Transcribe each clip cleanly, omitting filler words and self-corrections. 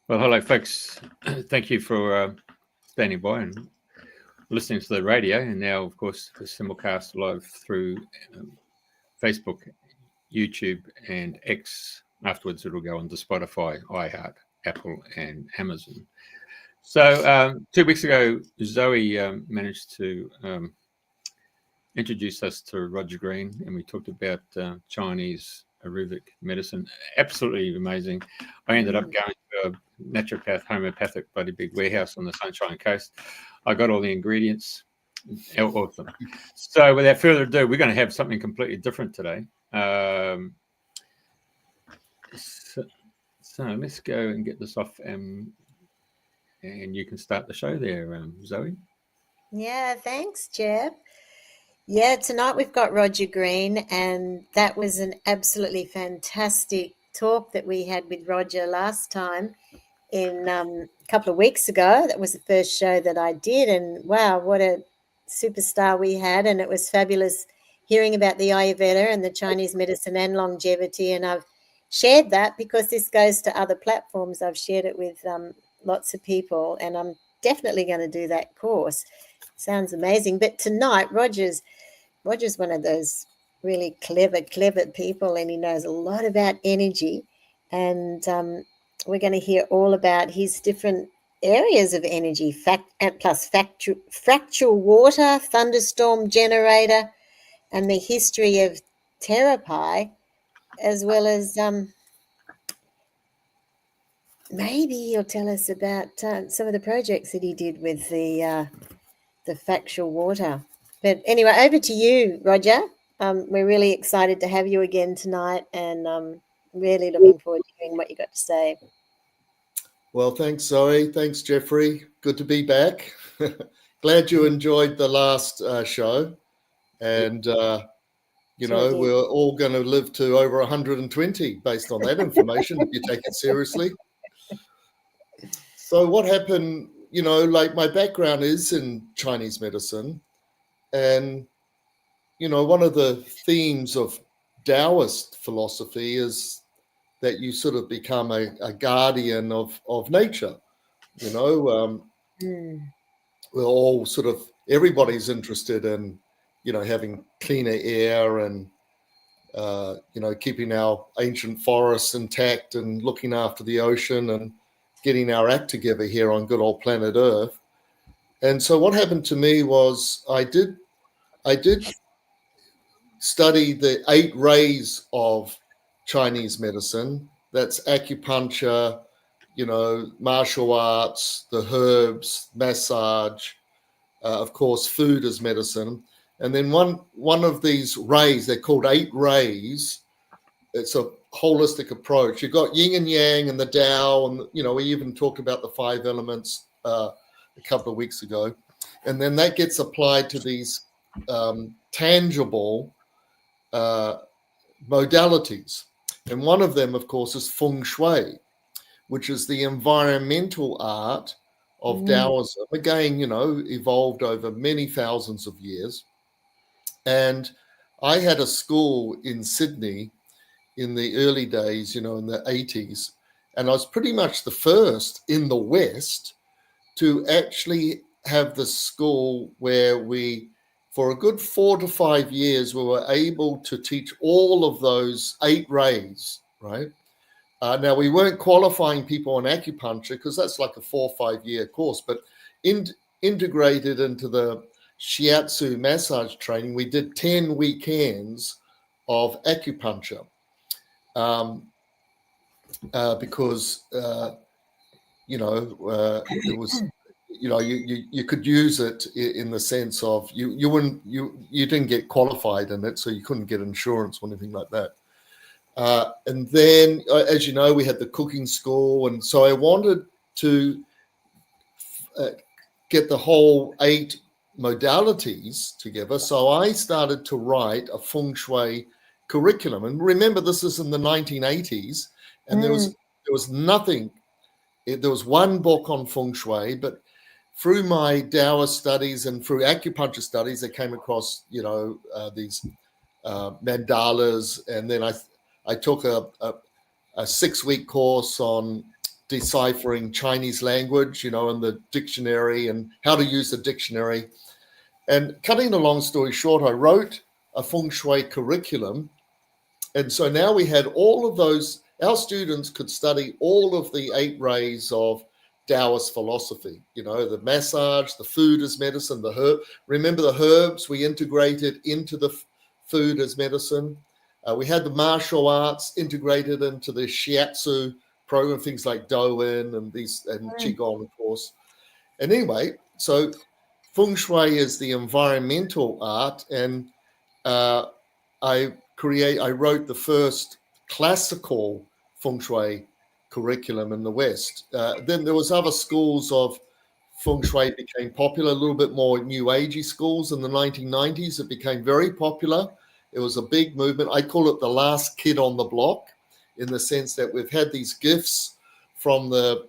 Well, hello, folks. Thank you for standing by and listening to the radio. And now, of course, the simulcast live through Facebook, YouTube, and X. Afterwards, it'll go on to Spotify, iHeart, Apple, and Amazon. So 2 weeks ago, Zoe managed to introduce us to Roger Green, and we talked about Chinese Ayurvedic medicine. Absolutely amazing. I ended up going to a naturopath, homeopathic, bloody big warehouse on the Sunshine Coast. I got all the ingredients. Awesome. So without further ado, we're going to have something completely different today. So let's go and get this off, and you can start the show there, Zoe. Yeah, thanks, Jeff. Yeah, tonight we've got Roger Green, and that was an absolutely fantastic talk that we had with Roger last time in a couple of weeks ago. That was the first show that I did, and wow, what a superstar we had, and it was fabulous hearing about the Ayurveda and the Chinese medicine and longevity, and I've shared that because this goes to other platforms. I've shared it with lots of people, and I'm definitely going to do that course. Sounds amazing. But tonight, Roger's one of those really clever people, and he knows a lot about energy. And we're going to hear all about his different areas of energy, plus fractal water, thunderstorm generator, and the history of therapy, as well as maybe he'll tell us about some of the projects that he did with the fractal water. But anyway, over to you, Roger. We're really excited to have you again tonight, and really looking forward to hearing what you got to say. Well, thanks, Zoe. Thanks, Jeffrey. Good to be back. Glad you enjoyed the last show. And, we're all going to live to over 120 based on that information if you take it seriously. So what happened, my background is in Chinese medicine. And, one of the themes of Taoist philosophy is that you sort of become a guardian of nature. We're all sort of, everybody's interested in, having cleaner air and, keeping our ancient forests intact and looking after the ocean and getting our act together here on good old planet Earth. And so what happened to me was I did study the 8 rays of Chinese medicine. That's acupuncture, martial arts, the herbs, massage, of course, food as medicine. And then one of these rays, they're called 8 rays. It's a holistic approach. You've got yin and yang and the Tao, and we even talked about the 5 elements a couple of weeks ago. And then that gets applied to these tangible modalities. And one of them, of course, is feng shui, which is the environmental art of Taoism. Again, evolved over many thousands of years. And I had a school in Sydney in the early days, in the 80s. And I was pretty much the first in the West to actually have the school where we, for a good 4 to 5 years, we were able to teach all of those 8 rays, right? Now, we weren't qualifying people on acupuncture because that's like a 4 or 5 year course, but integrated into the shiatsu massage training, we did 10 weekends of acupuncture because, it was... you could use it in the sense of you didn't get qualified in it, so you couldn't get insurance or anything like that. And then, as you know, we had the cooking school, and so I wanted to get the whole 8 modalities together. So I started to write a feng shui curriculum, and remember, this is in the 1980s, and there was nothing. There was one book on feng shui, but through my Taoist studies and through acupuncture studies, I came across, these mandalas. And then I took a 6-week course on deciphering Chinese language, and the dictionary and how to use the dictionary. And cutting a long story short, I wrote a feng shui curriculum. And so now we had all of those, our students could study all of the 8 rays of Taoist philosophy, the massage, the food as medicine, the herb. Remember the herbs we integrated into the food as medicine. We had the martial arts integrated into the shiatsu program, things like Doin and Qigong, of course. And anyway, so feng shui is the environmental art, and I wrote the first classical feng shui curriculum in the West. Then there was other schools of feng shui became popular, a little bit more new agey schools in the 1990s. It became very popular. It was a big movement. I call it the last kid on the block, in the sense that we've had these gifts from the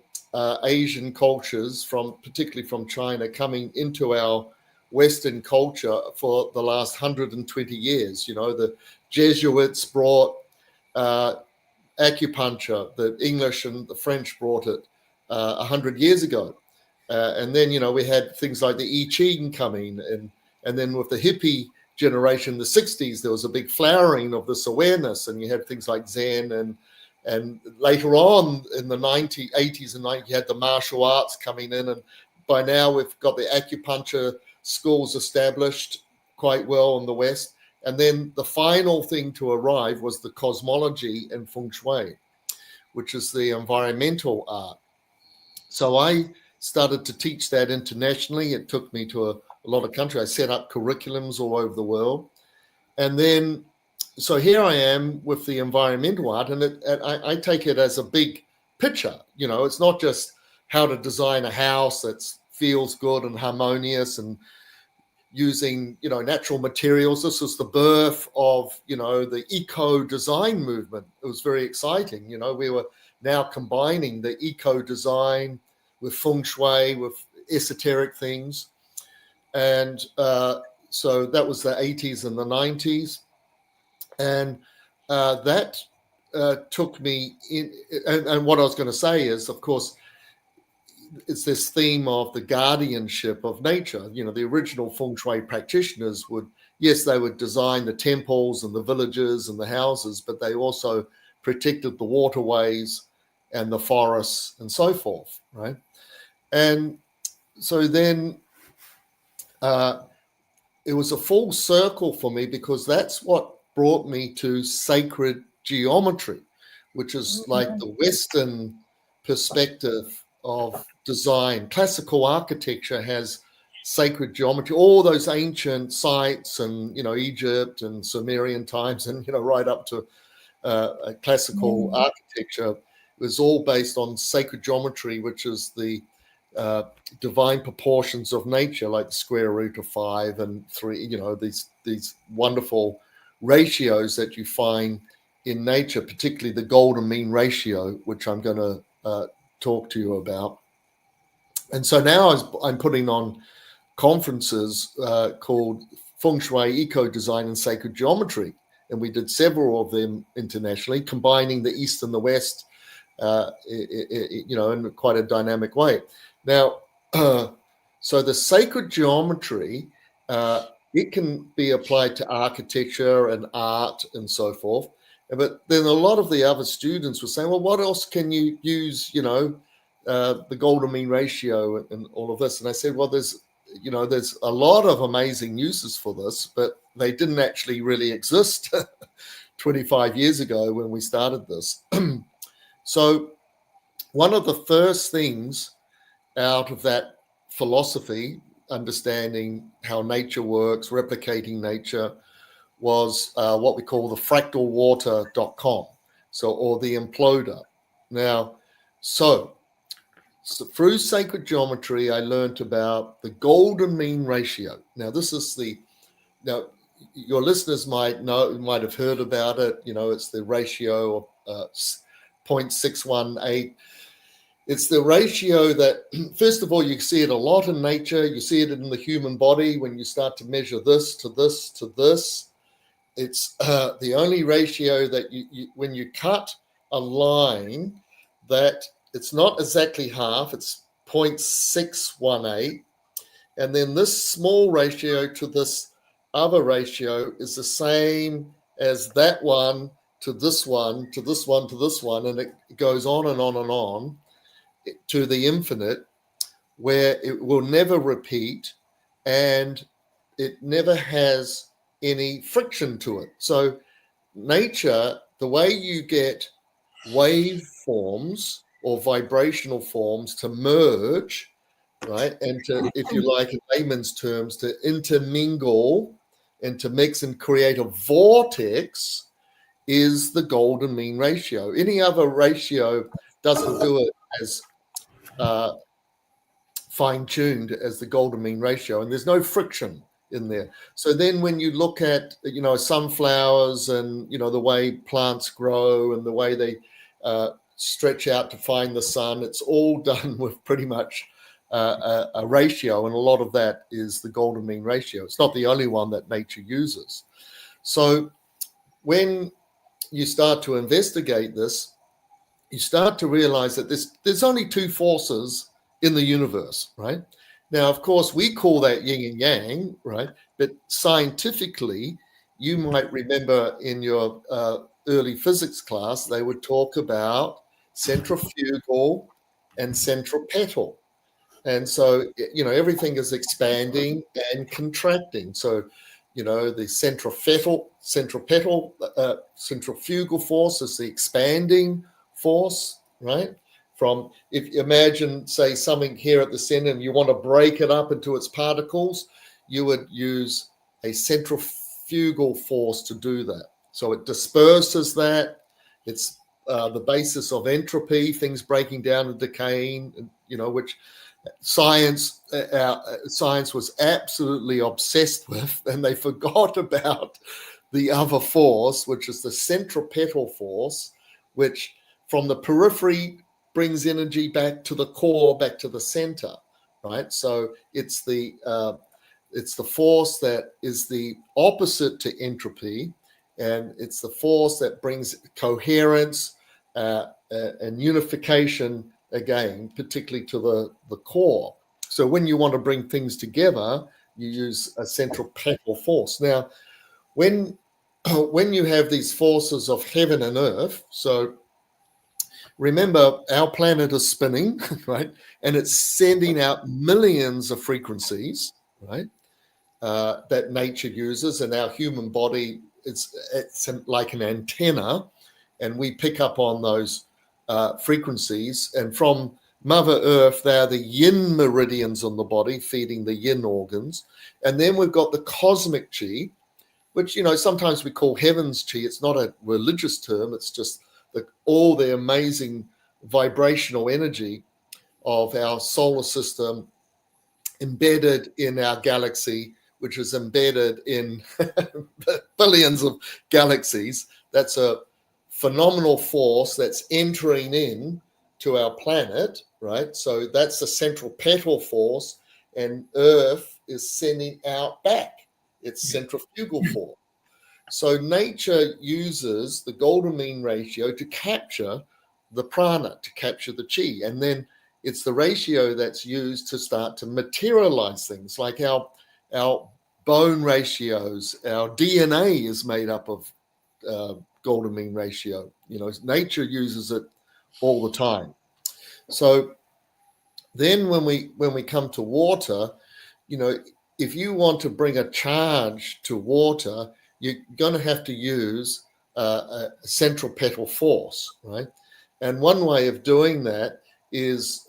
Asian cultures, particularly from China, coming into our Western culture for the last 120 years. The Jesuits brought acupuncture, the English and the French brought it 100 years ago. And then, we had things like the I Ching coming, and then with the hippie generation, the 60s, there was a big flowering of this awareness, and you had things like Zen, and later on in the 80s and 90s, you had the martial arts coming in, and by now we've got the acupuncture schools established quite well in the West. And then the final thing to arrive was the cosmology and feng shui, which is the environmental art. So I started to teach that internationally. It took me to a lot of countries. I set up curriculums all over the world. And then, so here I am with the environmental art, and I take it as a big picture. It's not just how to design a house that feels good and harmonious and using, natural materials. This was the birth of, the eco-design movement. It was very exciting. We were now combining the eco-design with feng shui, with esoteric things. And so that was the 80s and the 90s. And that took me in. And what I was going to say is, of course, it's this theme of the guardianship of nature. The original feng shui practitioners they would design the temples and the villages and the houses, but they also protected the waterways and the forests and so forth, right? And so then it was a full circle for me, because that's what brought me to sacred geometry, which is like the Western perspective of design. Classical architecture has sacred geometry, all those ancient sites, and Egypt and Sumerian times, and right up to classical architecture. It was all based on sacred geometry, which is the divine proportions of nature, like the square root of 5 and 3. These wonderful ratios that you find in nature, particularly the golden mean ratio, which I'm going to talk to you about. And so now I'm putting on conferences called Feng Shui, Eco Design and Sacred Geometry. And we did several of them internationally, combining the East and the West, in quite a dynamic way. Now, so the sacred geometry, it can be applied to architecture and art and so forth. But then a lot of the other students were saying, well, what else can you use, the golden mean ratio and all of this? And I said, well, there's a lot of amazing uses for this, but they didn't actually really exist 25 years ago when we started this. So one of the first things out of that philosophy, understanding how nature works, replicating nature, was what we call the fractalwater.com, or the imploder. Now, so through sacred geometry, I learned about the golden mean ratio. Now, your listeners might have heard about it. It's the ratio of 0.618. It's the ratio that, first of all, you see it a lot in nature. You see it in the human body when you start to measure this to this to this. It's the only ratio that you when you cut a line that it's not exactly half, it's 0.618. And then this small ratio to this other ratio is the same as that one to this one, to this one, to this one. And it goes on and on and on to the infinite, where it will never repeat and it never has any friction to it. So nature, the way you get wave forms or vibrational forms to merge, right, and to, if you like, in layman's terms, to intermingle and to mix and create a vortex, is the golden mean ratio. Any other ratio doesn't do it as fine-tuned as the golden mean ratio, and there's no friction in there. So then when you look at, sunflowers and, the way plants grow and the way they stretch out to find the sun, it's all done with pretty much a ratio, and a lot of that is the golden mean ratio. It's not the only one that nature uses. So when you start to investigate this, you start to realize that there's only two forces in the universe, right? Now, of course, we call that yin and yang, right? But scientifically, you might remember in your early physics class, they would talk about centrifugal and centripetal. And so, everything is expanding and contracting. So, the centrifugal force is the expanding force, right? From, if you imagine, say, something here at the center and you want to break it up into its particles, you would use a centrifugal force to do that. So it disperses that. It's the basis of entropy, things breaking down and decaying, which science was absolutely obsessed with, and they forgot about the other force, which is the centripetal force, which from the periphery brings energy back to the core, back to the center, right? So it's the force that is the opposite to entropy, and it's the force that brings coherence and unification again, particularly to the core. So when you want to bring things together, you use a centripetal force. Now, when you have these forces of heaven and earth, so remember, our planet is spinning, right? And it's sending out millions of frequencies, right? That nature uses, and our human body, it's like an antenna, and we pick up on those frequencies. And from Mother Earth, they are the yin meridians on the body, feeding the yin organs. And then we've got the cosmic chi, which, sometimes we call heaven's chi. It's not a religious term. It's just all the amazing vibrational energy of our solar system embedded in our galaxy, which is embedded in billions of galaxies. That's a phenomenal force that's entering in to our planet, right? So that's the centripetal force, and Earth is sending out back its centrifugal force. So nature uses the golden mean ratio to capture the prana, to capture the chi. And then it's the ratio that's used to start to materialize things, like our bone ratios. Our DNA is made up of golden mean ratio. Nature uses it all the time. So then when we come to water, if you want to bring a charge to water, you're going to have to use a centripetal force, right? And one way of doing that is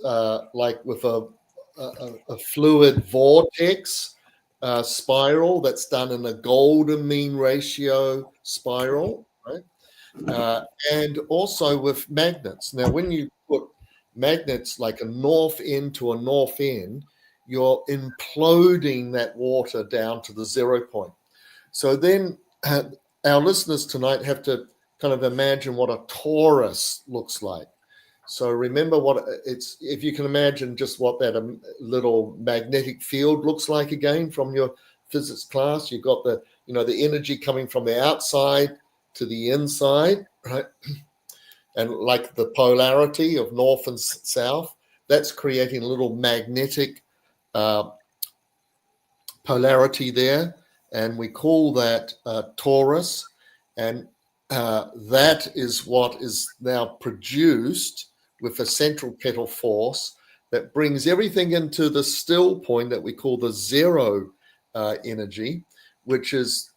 like with a fluid vortex spiral that's done in a golden mean ratio spiral, right? And also with magnets. Now, when you put magnets like a north end to a north end, you're imploding that water down to the 0 point. So then our listeners tonight have to kind of imagine what a torus looks like. So remember what it's, if you can imagine just what that little magnetic field looks like again from your physics class. You've got the energy coming from the outside to the inside, right? and like the polarity of north and south, that's creating a little magnetic polarity there, and we call that torus, and that is what is now produced with a central petal force that brings everything into the still point that we call the zero energy, which is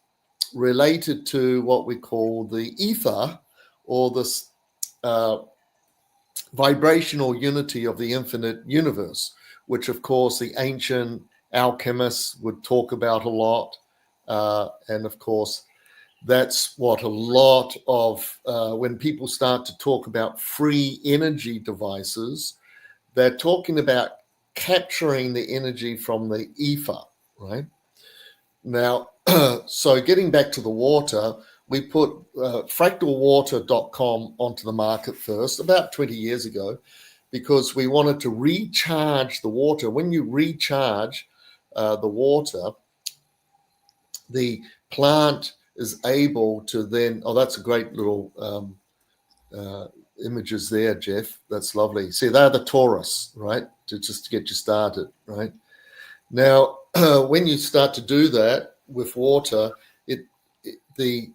related to what we call the ether, or this vibrational unity of the infinite universe, which of course the ancient alchemists would talk about a lot. And of course, that's what a lot of, when people start to talk about free energy devices, they're talking about capturing the energy from the ether, right? Now, so getting back to the water, we put fractalwater.com onto the market first about 20 years ago, because we wanted to recharge the water. When you recharge the water, the plant is able to then, oh, that's a great little images there, Jeff. That's lovely. See, they're the torus, right? To just get you started, right? Now, when you start to do that with water, the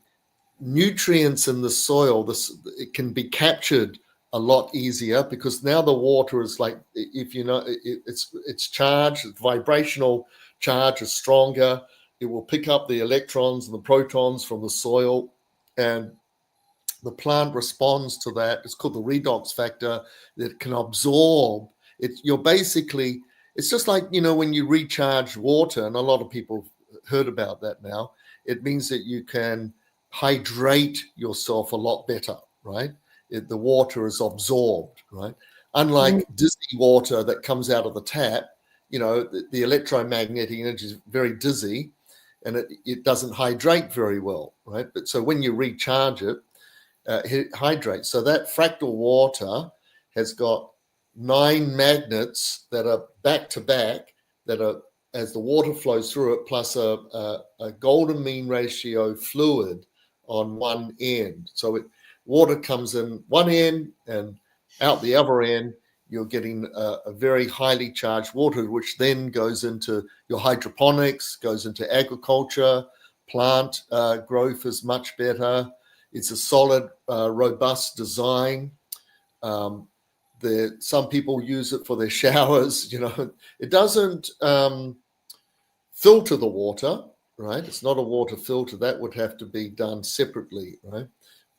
nutrients in the soil, it can be captured a lot easier, because now the water is like, if you know, it's charged, its vibrational charge is stronger. It will pick up the electrons and the protons from the soil, and the plant responds to that. It's called the redox factor, that can absorb it. It's just like, you know, when you recharge water, and a lot of people have heard about that now, it means that you can hydrate yourself a lot better, right? The water is absorbed, right? Unlike dizzy water that comes out of the tap, you know, the electromagnetic energy is very dizzy, and it doesn't hydrate very well, right? But so when you recharge it, it hydrates. So that fractal water has got 9 magnets that are back to back, that are, as the water flows through it, plus a golden mean ratio fluid on one end. So water comes in one end and out the other end, you're getting a very highly charged water, which then goes into your hydroponics, goes into agriculture, plant growth is much better. It's a solid, robust design. Some people use it for their showers. You know, it doesn't filter the water, right? It's not a water filter. That would have to be done separately, right?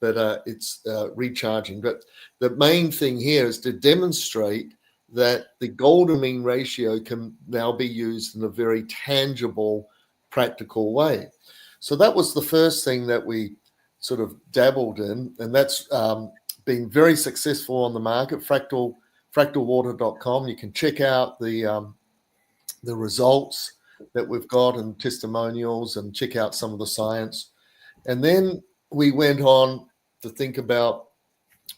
But it's recharging. But the main thing here is to demonstrate that the golden mean ratio can now be used in a very tangible, practical way. So that was the first thing that we sort of dabbled in, and that's been very successful on the market. Fractalwater.com. You can check out the results that we've got and testimonials, and check out some of the science. And then we went on to think about,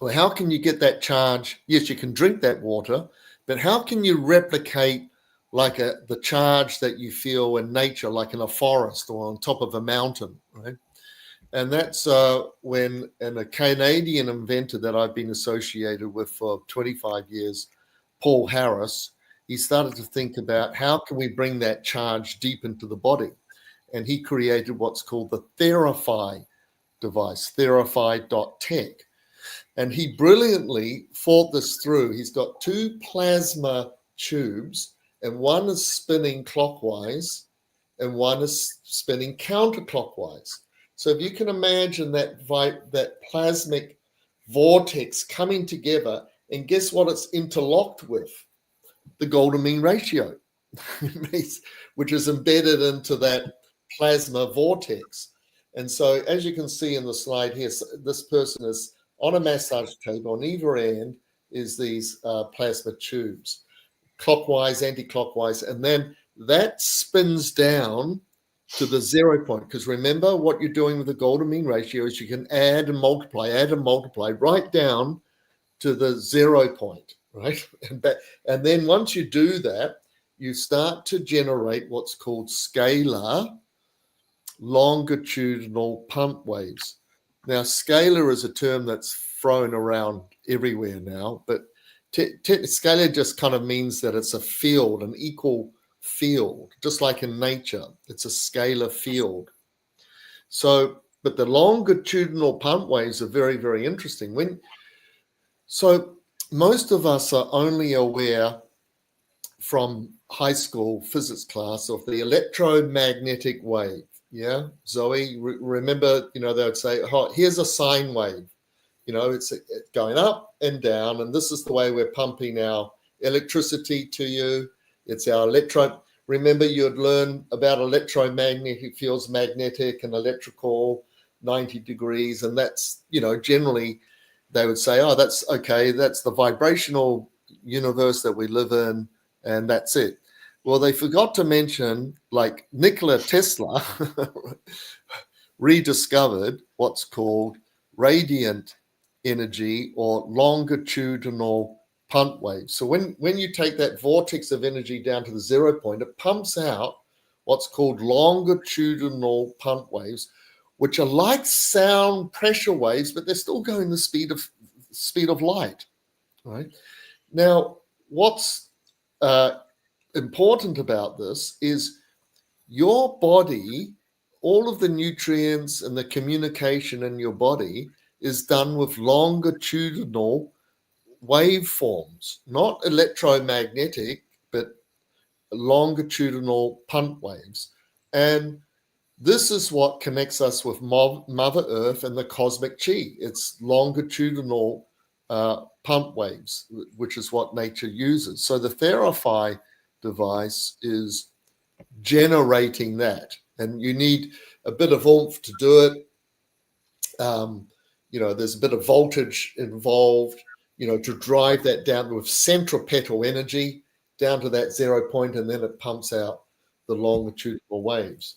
well, how can you get that charge? Yes, you can drink that water, but how can you replicate like the charge that you feel in nature, like in a forest or on top of a mountain, right? And that's when a Canadian inventor that I've been associated with for 25 years, Paul Harris, he started to think about how can we bring that charge deep into the body. And he created what's called the Theraphi device, theraphi.tech. And he brilliantly thought this through. He's got 2 plasma tubes, and one is spinning clockwise and one is spinning counterclockwise. So if you can imagine that plasmic vortex coming together, and guess what it's interlocked with? The golden mean ratio, which is embedded into that plasma vortex. And so as you can see in the slide here, this person is on a massage table. On either end is these plasma tubes, clockwise, anti-clockwise, and then that spins down to the 0 point. Because remember, what you're doing with the golden mean ratio is you can add and multiply right down to the 0 point, right? And then once you do that, you start to generate what's called scalar longitudinal pump waves. Now, scalar is a term that's thrown around everywhere now, but scalar just kind of means that it's a field, an equal field, just like in nature. It's a scalar field. So, but the longitudinal pump waves are very, very interesting. So most of us are only aware from high school physics class of the electromagnetic wave. Yeah, Zoe, remember, they would say, oh, here's a sine wave. It's going up and down, and this is the way we're pumping our electricity to you. It's our remember, you'd learn about electromagnetic fields, magnetic and electrical, 90 degrees. And that's, generally they would say, oh, that's okay. That's the vibrational universe that we live in, and that's it. Well, they forgot to mention, like Nikola Tesla rediscovered what's called radiant energy or longitudinal pump waves. So when you take that vortex of energy down to the 0 point, it pumps out what's called longitudinal pump waves, which are like sound pressure waves, but they're still going the speed of light. Right now, what's important about this is your body, all of the nutrients and the communication in your body is done with longitudinal waveforms, not electromagnetic, but longitudinal pump waves. And this is what connects us with Mother Earth and the cosmic chi. It's longitudinal pump waves, which is what nature uses. So the Theraphi device is generating that. And you need a bit of oomph to do it. There's a bit of voltage involved, to drive that down with centripetal energy down to that 0 point, and then it pumps out the longitudinal waves.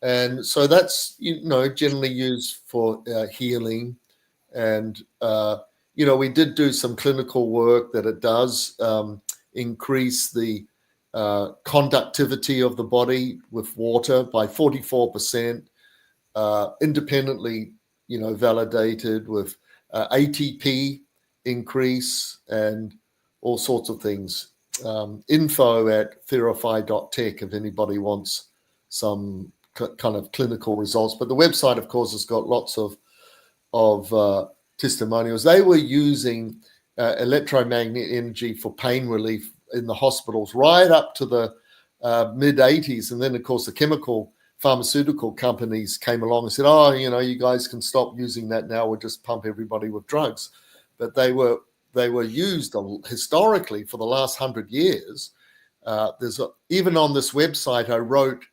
And so that's, generally used for healing. And, we did do some clinical work that it does increase the conductivity of the body with water by 44%, independently, validated with ATP increase and all sorts of things. Info at theraphi.tech if anybody wants some kind of clinical results. But the website, of course, has got lots of testimonials. They were using electromagnetic energy for pain relief in the hospitals right up to the mid 80s. And then, of course, the pharmaceutical companies came along and said, oh, you guys can stop using that now. We'll just pump everybody with drugs. But they were used historically for the last 100 years. Even on this website, I wrote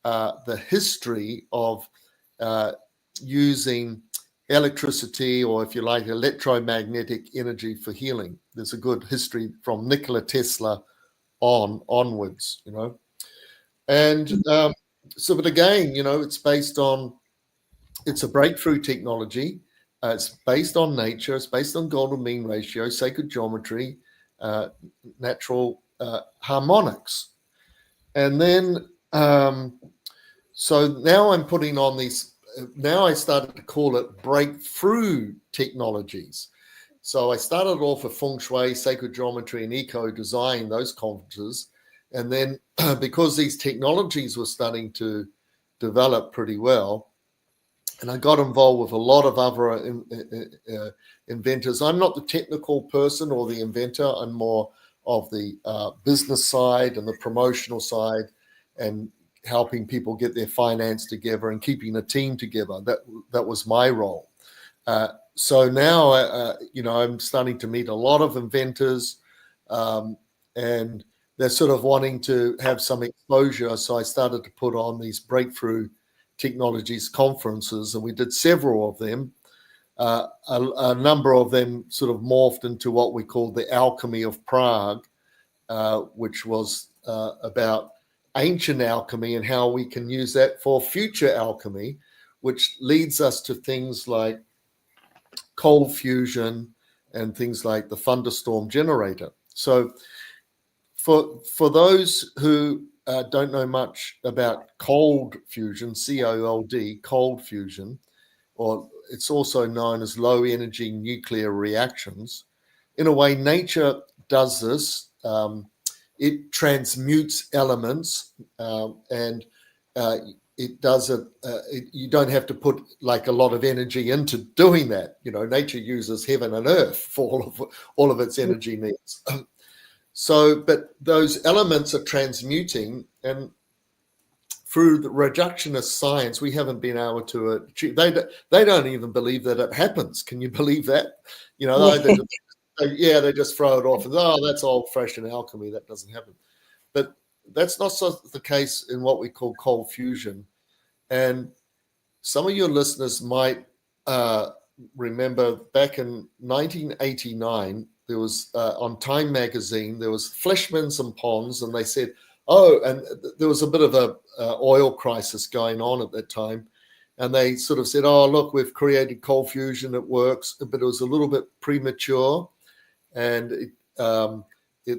the history of using electricity, or if you like, electromagnetic energy for healing. There's a good history from Nikola Tesla onwards, And but again, it's a breakthrough technology. It's based on nature. It's based on golden mean ratio, sacred geometry, natural harmonics. And then, so now I'm putting on these, now I started to call it breakthrough technologies. So I started off with feng shui, sacred geometry, and eco design, those conferences. And then because these technologies were starting to develop pretty well, and I got involved with a lot of other inventors. I'm not the technical person or the inventor. I'm more of the business side and the promotional side, and helping people get their finance together and keeping a team together. That was my role. So now, I'm starting to meet a lot of inventors, and they're sort of wanting to have some exposure. So I started to put on these breakthrough technologies conferences, and we did several of them. A number of them sort of morphed into what we called the Alchemy of Prague, which was about ancient alchemy and how we can use that for future alchemy, which leads us to things like cold fusion and things like the thunderstorm generator. So for those who don't know much about cold fusion, COLD, cold fusion, or it's also known as low energy nuclear reactions. In a way, nature does this. It transmutes elements, and it does it. You don't have to put like a lot of energy into doing that. Nature uses heaven and earth for all of its energy needs. So, but those elements are transmuting, and through the reductionist science, we haven't been able to achieve. They don't even believe that it happens. Can you believe that? They just throw it off and that's old-fashioned alchemy. That doesn't happen. But that's not so the case in what we call cold fusion. And some of your listeners might remember back in 1989, there was on Time magazine, there was Fleischmann's and Pons, and they said, and there was a bit of a oil crisis going on at that time. And they sort of said, look, we've created cold fusion, it works, but it was a little bit premature. And there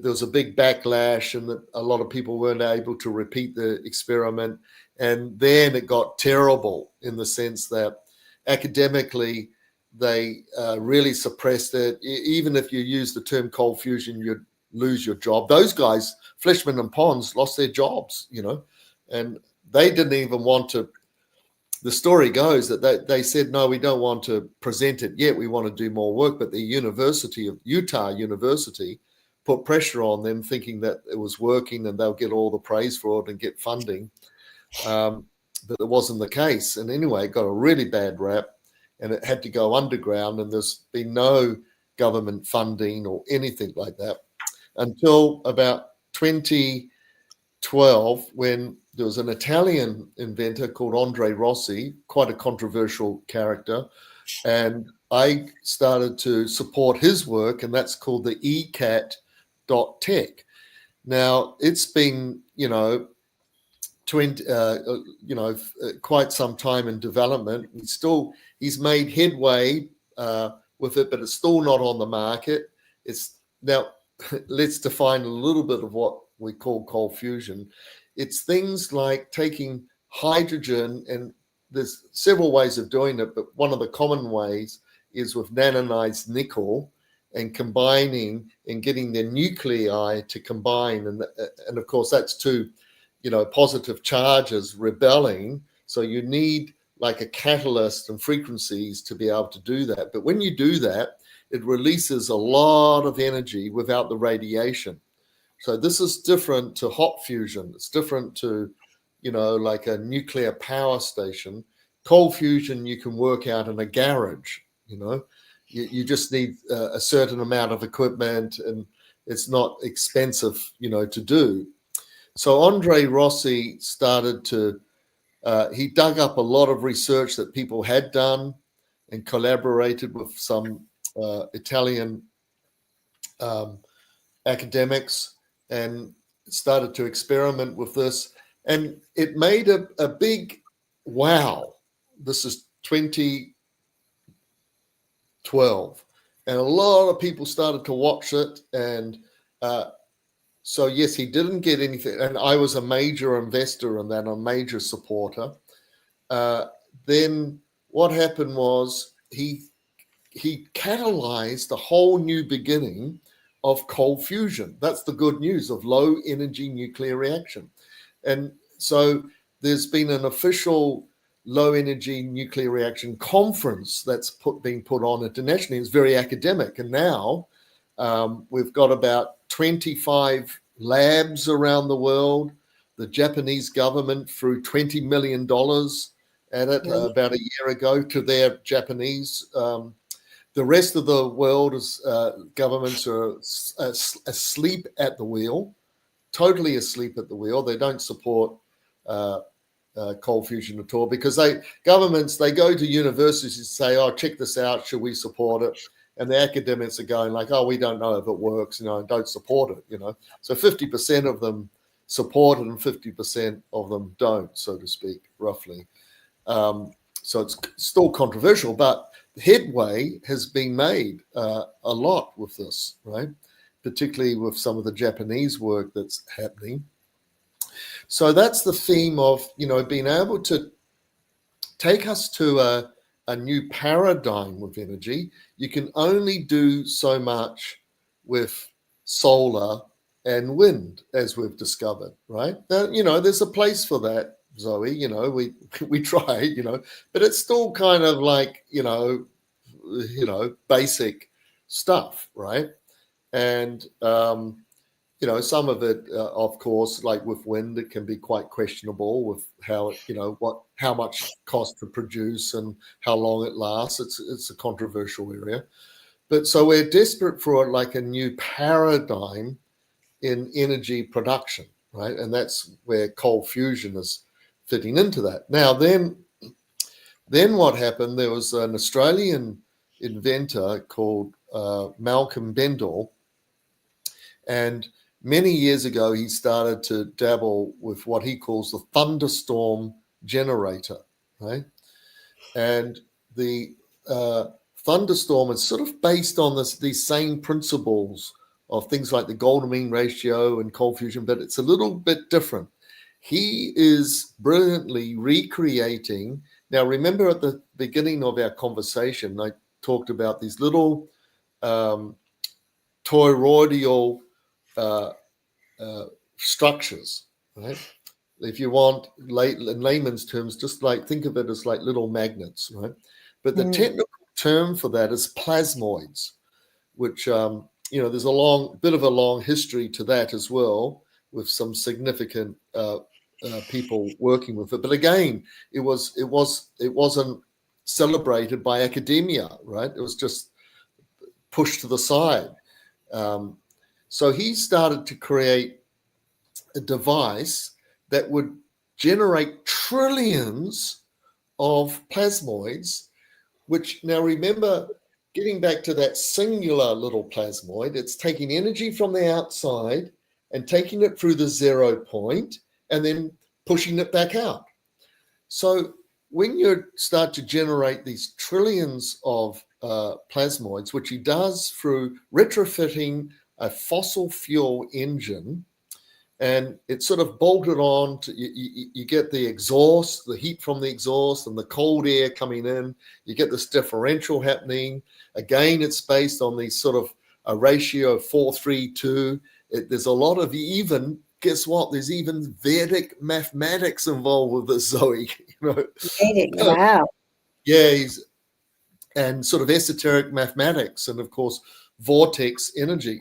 was a big backlash, and a lot of people weren't able to repeat the experiment. And then it got terrible in the sense that academically, they really suppressed it. Even if you use the term cold fusion, you'd lose your job. Those guys, Fleischmann and Pons, lost their jobs, and they didn't even want to. The story goes that they said, no, we don't want to present it yet. We want to do more work. But the University of Utah put pressure on them, thinking that it was working and they'll get all the praise for it and get funding. But it wasn't the case. And anyway, it got a really bad rap, and it had to go underground. And there's been no government funding or anything like that until about 2012, when there was an Italian inventor called Andre Rossi, quite a controversial character, and I started to support his work, and that's called the ECAT.tech. Now, it's been, quite some time in development. He's made headway with it, but it's still not on the market. Now, let's define a little bit of what we call cold fusion. It's things like taking hydrogen, and there's several ways of doing it, but one of the common ways is with nanonized nickel and combining and getting the nuclei to combine. And of course, that's two, positive charges rebelling. So you need like a catalyst and frequencies to be able to do that. But when you do that, it releases a lot of energy without the radiation. So this is different to hot fusion. It's different to, like a nuclear power station. Cold fusion, you can work out in a garage, You just need a certain amount of equipment, and it's not expensive, to do. So Andre Rossi started to, he dug up a lot of research that people had done and collaborated with some Italian academics, and started to experiment with this, and it made a big wow. This is 2012, and a lot of people started to watch it, and so yes, he didn't get anything, and I was a major investor in that, a major supporter. Then what happened was he catalyzed a whole new beginning of cold fusion. That's the good news of low energy nuclear reaction. And so there's been an official low energy nuclear reaction conference that's being put on internationally. It's very academic. And now we've got about 25 labs around the world. The Japanese government threw $20 million at it about a year ago to their Japanese. The rest of the world is governments are asleep at the wheel, totally asleep at the wheel. They don't support cold fusion at all, because governments go to universities and say, check this out, should we support it? And the academics are going like, we don't know if it works, don't support it, So 50% of them support it and 50% of them don't, so to speak, roughly. So it's still controversial, but headway has been made a lot with this, right? Particularly with some of the Japanese work that's happening. So that's the theme of, being able to take us to a new paradigm with energy. You can only do so much with solar and wind, as we've discovered, right? Now, there's a place for that, Zoe. We try, but it's still kind of like, basic stuff, right? And some of it, of course, like with wind, it can be quite questionable with how how much cost to produce and how long it lasts. It's a controversial area, but so we're desperate for like a new paradigm in energy production, right? And that's where cold fusion is fitting into that. Now, then what happened? There was an Australian inventor called Malcolm Bendall, and many years ago, he started to dabble with what he calls the thunderstorm generator, right? And the thunderstorm is sort of based on these same principles of things like the golden mean ratio and cold fusion, but it's a little bit different. He is brilliantly recreating. Now, remember at the beginning of our conversation, I talked about these little toroidal structures, right? If you want, in layman's terms, just like think of it as like little magnets, right? But the technical term for that is plasmoids, which there's a bit of a long history to that as well, with some significant people working with it. But again, it wasn't celebrated by academia, right? It was just pushed to the side. So he started to create a device that would generate trillions of plasmoids, which, now remember, getting back to that singular little plasmoid, it's taking energy from the outside and taking it through the 0 point and then pushing it back out. So when you start to generate these trillions of plasmoids, which he does through retrofitting a fossil fuel engine, and it's sort of bolted on to, you get the exhaust, the heat from the exhaust and the cold air coming in. You get this differential happening. Again, it's based on these sort of a ratio of 4:3:2. There's a lot of guess what? There's even Vedic mathematics involved with this, Zoe. Vedic, wow. Yeah, and sort of esoteric mathematics, and of course, vortex energy.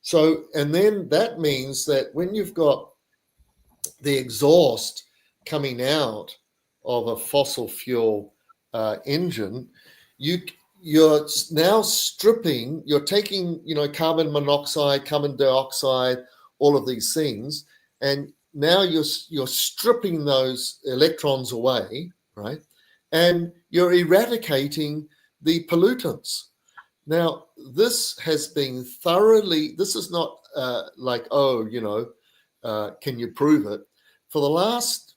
So, and then that means that when you've got the exhaust coming out of a fossil fuel engine, you're now stripping, you're taking, carbon monoxide, carbon dioxide, all of these things, and now you're stripping those electrons away, right? And you're eradicating the pollutants. Now, this has been this is not like, can you prove it? For the last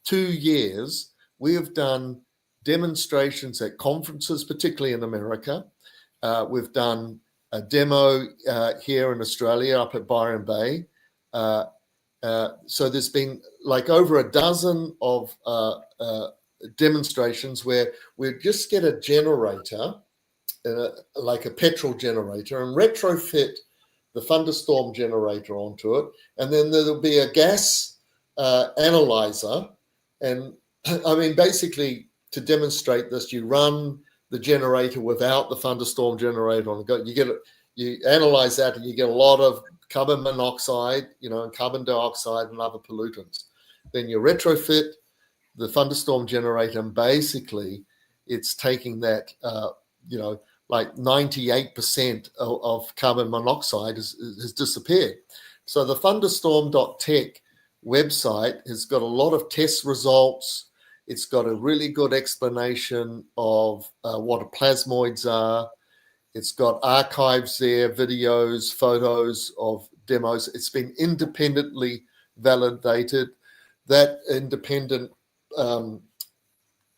2 years, we have done demonstrations at conferences, particularly in America. We've done a demo here in Australia up at Byron Bay. So there's been like over a dozen of demonstrations where we just get a generator, like a petrol generator, and retrofit the thunderstorm generator onto it. And then there'll be a gas analyzer. And I mean, basically, to demonstrate this, you run the generator without the thunderstorm generator on the go. You analyze that, and you get a lot of carbon monoxide, and carbon dioxide and other pollutants. Then you retrofit the thunderstorm generator, and basically, it's taking that, like 98% of carbon monoxide has disappeared. So the thunderstorm.tech website has got a lot of test results. It's got a really good explanation of what plasmoids are. It's got archives there, videos, photos of demos. It's been independently validated. That independent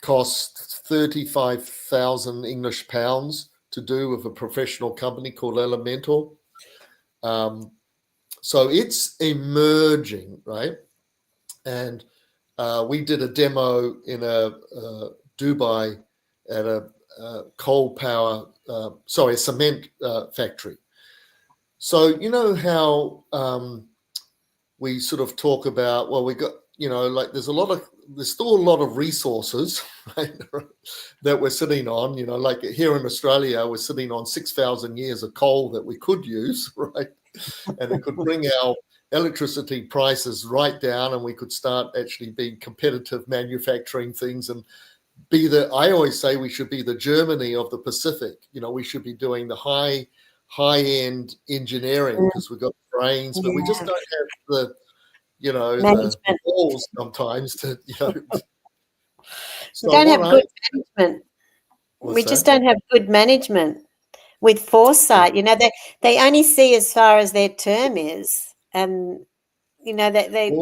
cost 35,000 English pounds to do with a professional company called Elemental. So it's emerging, right? And we did a demo in a Dubai at a cement factory. So you know how we sort of talk about, well, we got, like there's still a lot of resources, right, that we're sitting on, like here in Australia, we're sitting on 6,000 years of coal that we could use, right? And it could bring our electricity prices right down, and we could start actually being competitive manufacturing things and I always say we should be the Germany of the Pacific. We should be doing the high-end engineering because we've got brains, but we just don't have the the balls sometimes to, So we don't have good management. We just don't have good management with foresight. They only see as far as their term is, and they.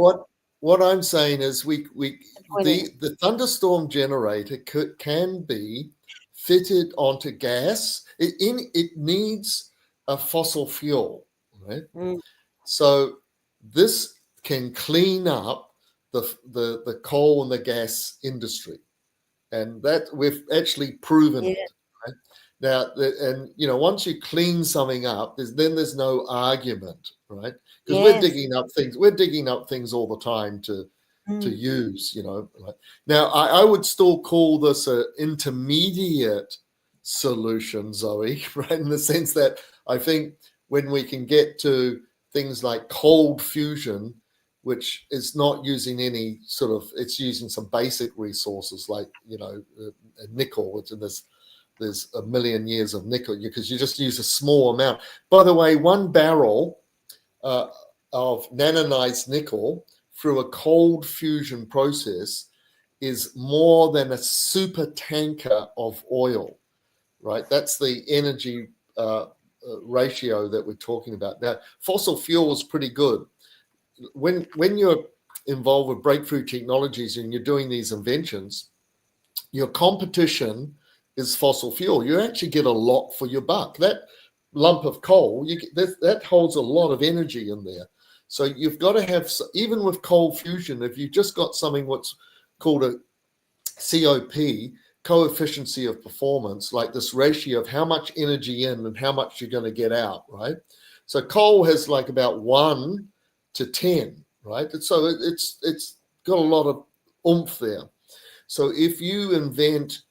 What I'm saying is the thunderstorm generator can be fitted onto gas. It needs a fossil fuel, right? So this can clean up the coal and the gas industry, and that we've actually proven it. Right? Now, once you clean something up, there's no argument, right? Because we're digging up things. We're digging up things all the time to use. Now, I would still call this an intermediate solution, Zoe, right? In the sense that I think when we can get to things like cold fusion, which is not using any it's using some basic resources like nickel, which there's a million years of nickel because you just use a small amount. By the way, 1 barrel of nanonized nickel through a cold fusion process is more than a super tanker of oil, right? That's the energy ratio that we're talking about. Now, fossil fuel is pretty good. When you're involved with breakthrough technologies and you're doing these inventions, your competition is fossil fuel. You actually get a lot for your buck. That lump of coal, that holds a lot of energy in there. So you've got to have, even with cold fusion, if you've just got something what's called a COP, coefficient of performance, like this ratio of how much energy in and how much you're going to get out, right? So coal has like about 1 to 10, right? So it's got a lot of oomph there. So if you invent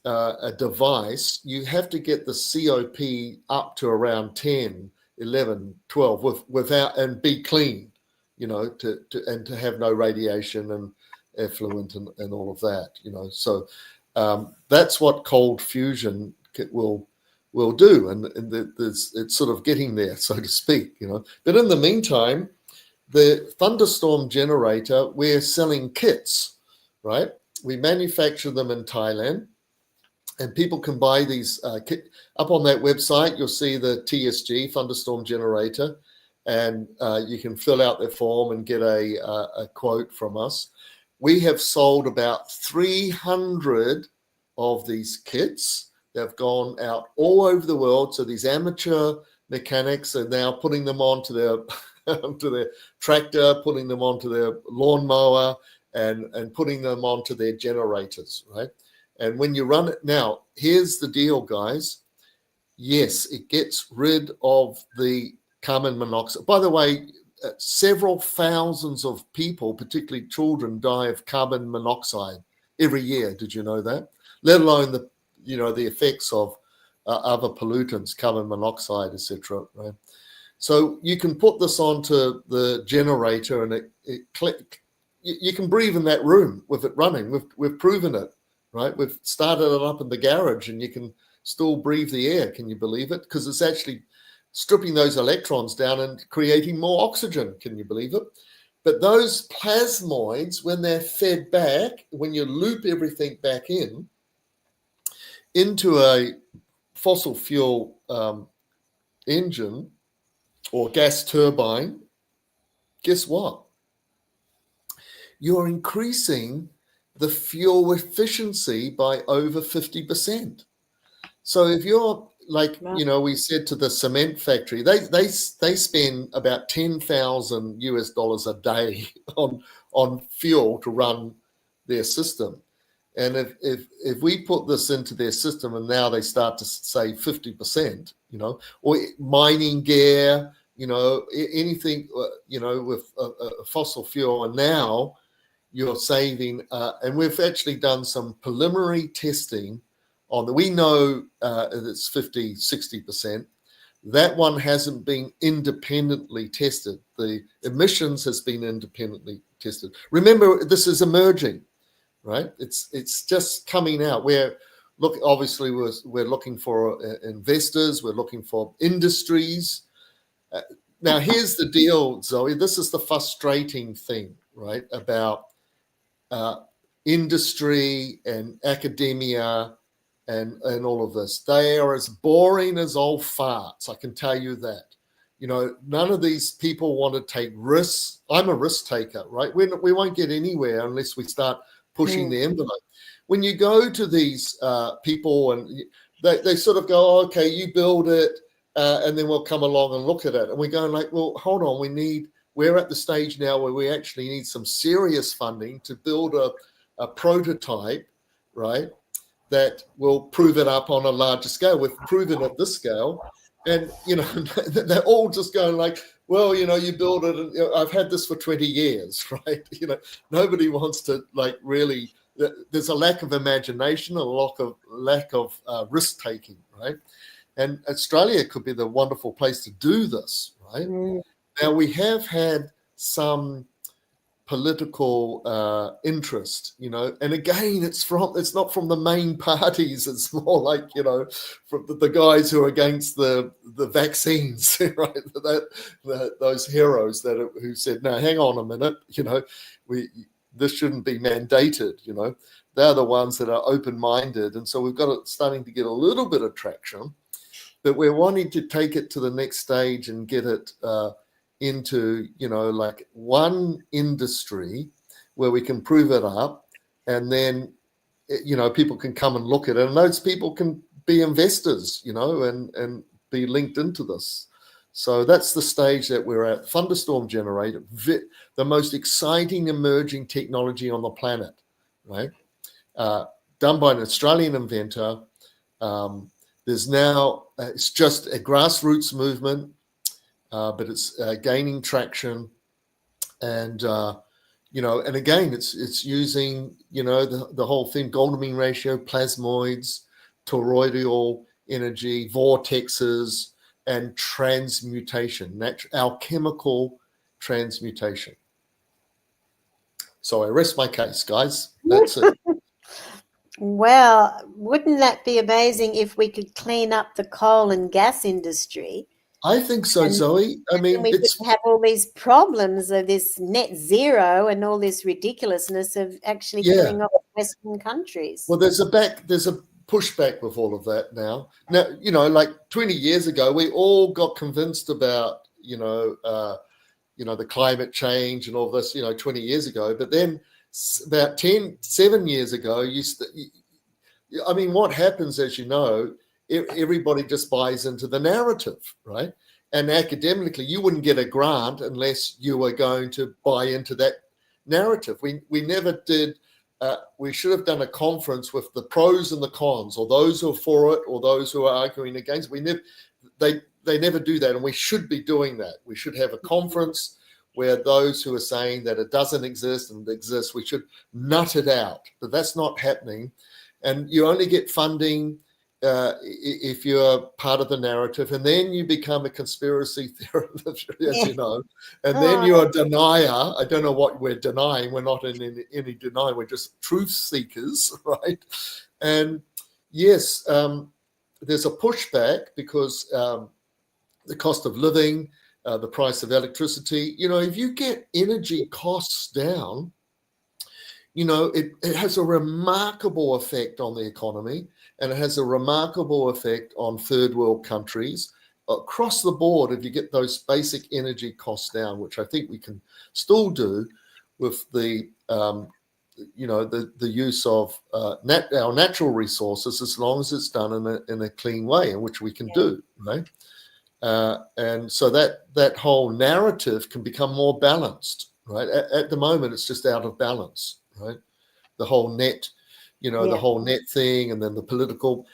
a device, you have to get the COP up to around 10, 11, 12 without, and be clean, to have no radiation and effluent and all of that, So that's what cold fusion will do, and it's sort of getting there, so to speak, But in the meantime, the thunderstorm generator, we're selling kits, right? We manufacture them in Thailand, and people can buy these kits. Up on that website, you'll see the TSG, thunderstorm generator, and you can fill out their form and get a quote from us. We have sold about 300 of these kits. They've gone out all over the world. So these amateur mechanics are now putting them onto their tractor, putting them onto their lawnmower, and putting them onto their generators, right? And when you run it, now, here's the deal, guys. Yes, it gets rid of the carbon monoxide. By the way, several thousands of people, particularly children, die of carbon monoxide every year. Did you know that? Let alone the effects of other pollutants, carbon monoxide, etc. Right? So you can put this onto the generator, and you can breathe in that room with it running. We've proven it, right? We've started it up in the garage, and you can still breathe the air. Can you believe it? Because it's actually stripping those electrons down and creating more oxygen. Can you believe it? But those plasmoids, when they're fed back, when you loop everything back into a fossil fuel engine or gas turbine, guess what? You're increasing the fuel efficiency by over 50%. So if you're like, we said to the cement factory, they spend about $10,000 US a day on fuel to run their system. And if we put this into their system and now they start to say 50%, or mining gear, anything, with a fossil fuel, and now you're saving, and we've actually done some preliminary testing on we know it's 50, 60%. That one hasn't been independently tested. The emissions has been independently tested. Remember, this is emerging, right? It's just coming out. Obviously we're looking for investors. We're looking for industries. Now, here's the deal, Zoe. This is the frustrating thing, right, about industry and academia and all of this. They are as boring as old farts, I can tell you that. None of these people want to take risks. I'm a risk taker, right? We won't get anywhere unless we start pushing the envelope. When you go to these people and they sort of go, oh, okay, you build it, and then we'll come along and look at it. And we're going like, well, hold on, we're at the stage now where we actually need some serious funding to build a prototype, right, that will prove it up on a larger scale. We've proven at this scale. And, they're all just going like, well, you build it. And, I've had this for 20 years, right? Nobody wants to really, there's a lack of imagination, a lack of risk taking, right? And Australia could be the wonderful place to do this, right? Now, we have had some political interest, and again, it's not from the main parties. It's more like, from the guys who are against the vaccines, right? Those heroes who said, no, hang on a minute, this shouldn't be mandated, They're the ones that are open-minded. And so we've got it starting to get a little bit of traction, but we're wanting to take it to the next stage and get it into, like one industry where we can prove it up, and then, people can come and look at it, and those people can be investors, and be linked into this. So that's the stage that we're at. Thunderstorm generator, the most exciting emerging technology on the planet, right? Done by an Australian inventor. There's now, it's just a grassroots movement, but it's gaining traction. And, and again, it's using, the whole thing, golden mean ratio, plasmoids, toroidal energy, vortexes, and transmutation, alchemical transmutation. So I rest my case, guys. That's it. Well, wouldn't that be amazing if we could clean up the coal and gas industry? I think so, Zoe. I mean, we would have all these problems of this net zero and all this ridiculousness of actually killing off Western countries. Well, there's a pushback with all of that now. Now, like 20 years ago, we all got convinced about, the climate change and all this, 20 years ago. But then about 7 years ago, what happens, as you know, everybody just buys into the narrative, right? And academically, you wouldn't get a grant unless you were going to buy into that narrative. We never did. We should have done a conference with the pros and the cons, or those who are for it, or those who are arguing against it. They never do that, and we should be doing that. We should have a conference where those who are saying that it doesn't exist and it exists, we should nut it out. But that's not happening. And you only get funding if you're part of the narrative, and then you become a conspiracy theorist, as you know, and then you're a denier. I don't know what we're denying. We're not in any denial. We're just truth seekers, right? And yes, there's a pushback because the cost of living, the price of electricity. If you get energy costs down, it has a remarkable effect on the economy, and it has a remarkable effect on third world countries across the board. If you get those basic energy costs down, which I think we can still do with the use of our natural resources, as long as it's done in a clean way, in which we can do, right? And so that whole narrative can become more balanced, right? At the moment, it's just out of balance, right? The whole net, the Yeah. whole net thing, and then the political.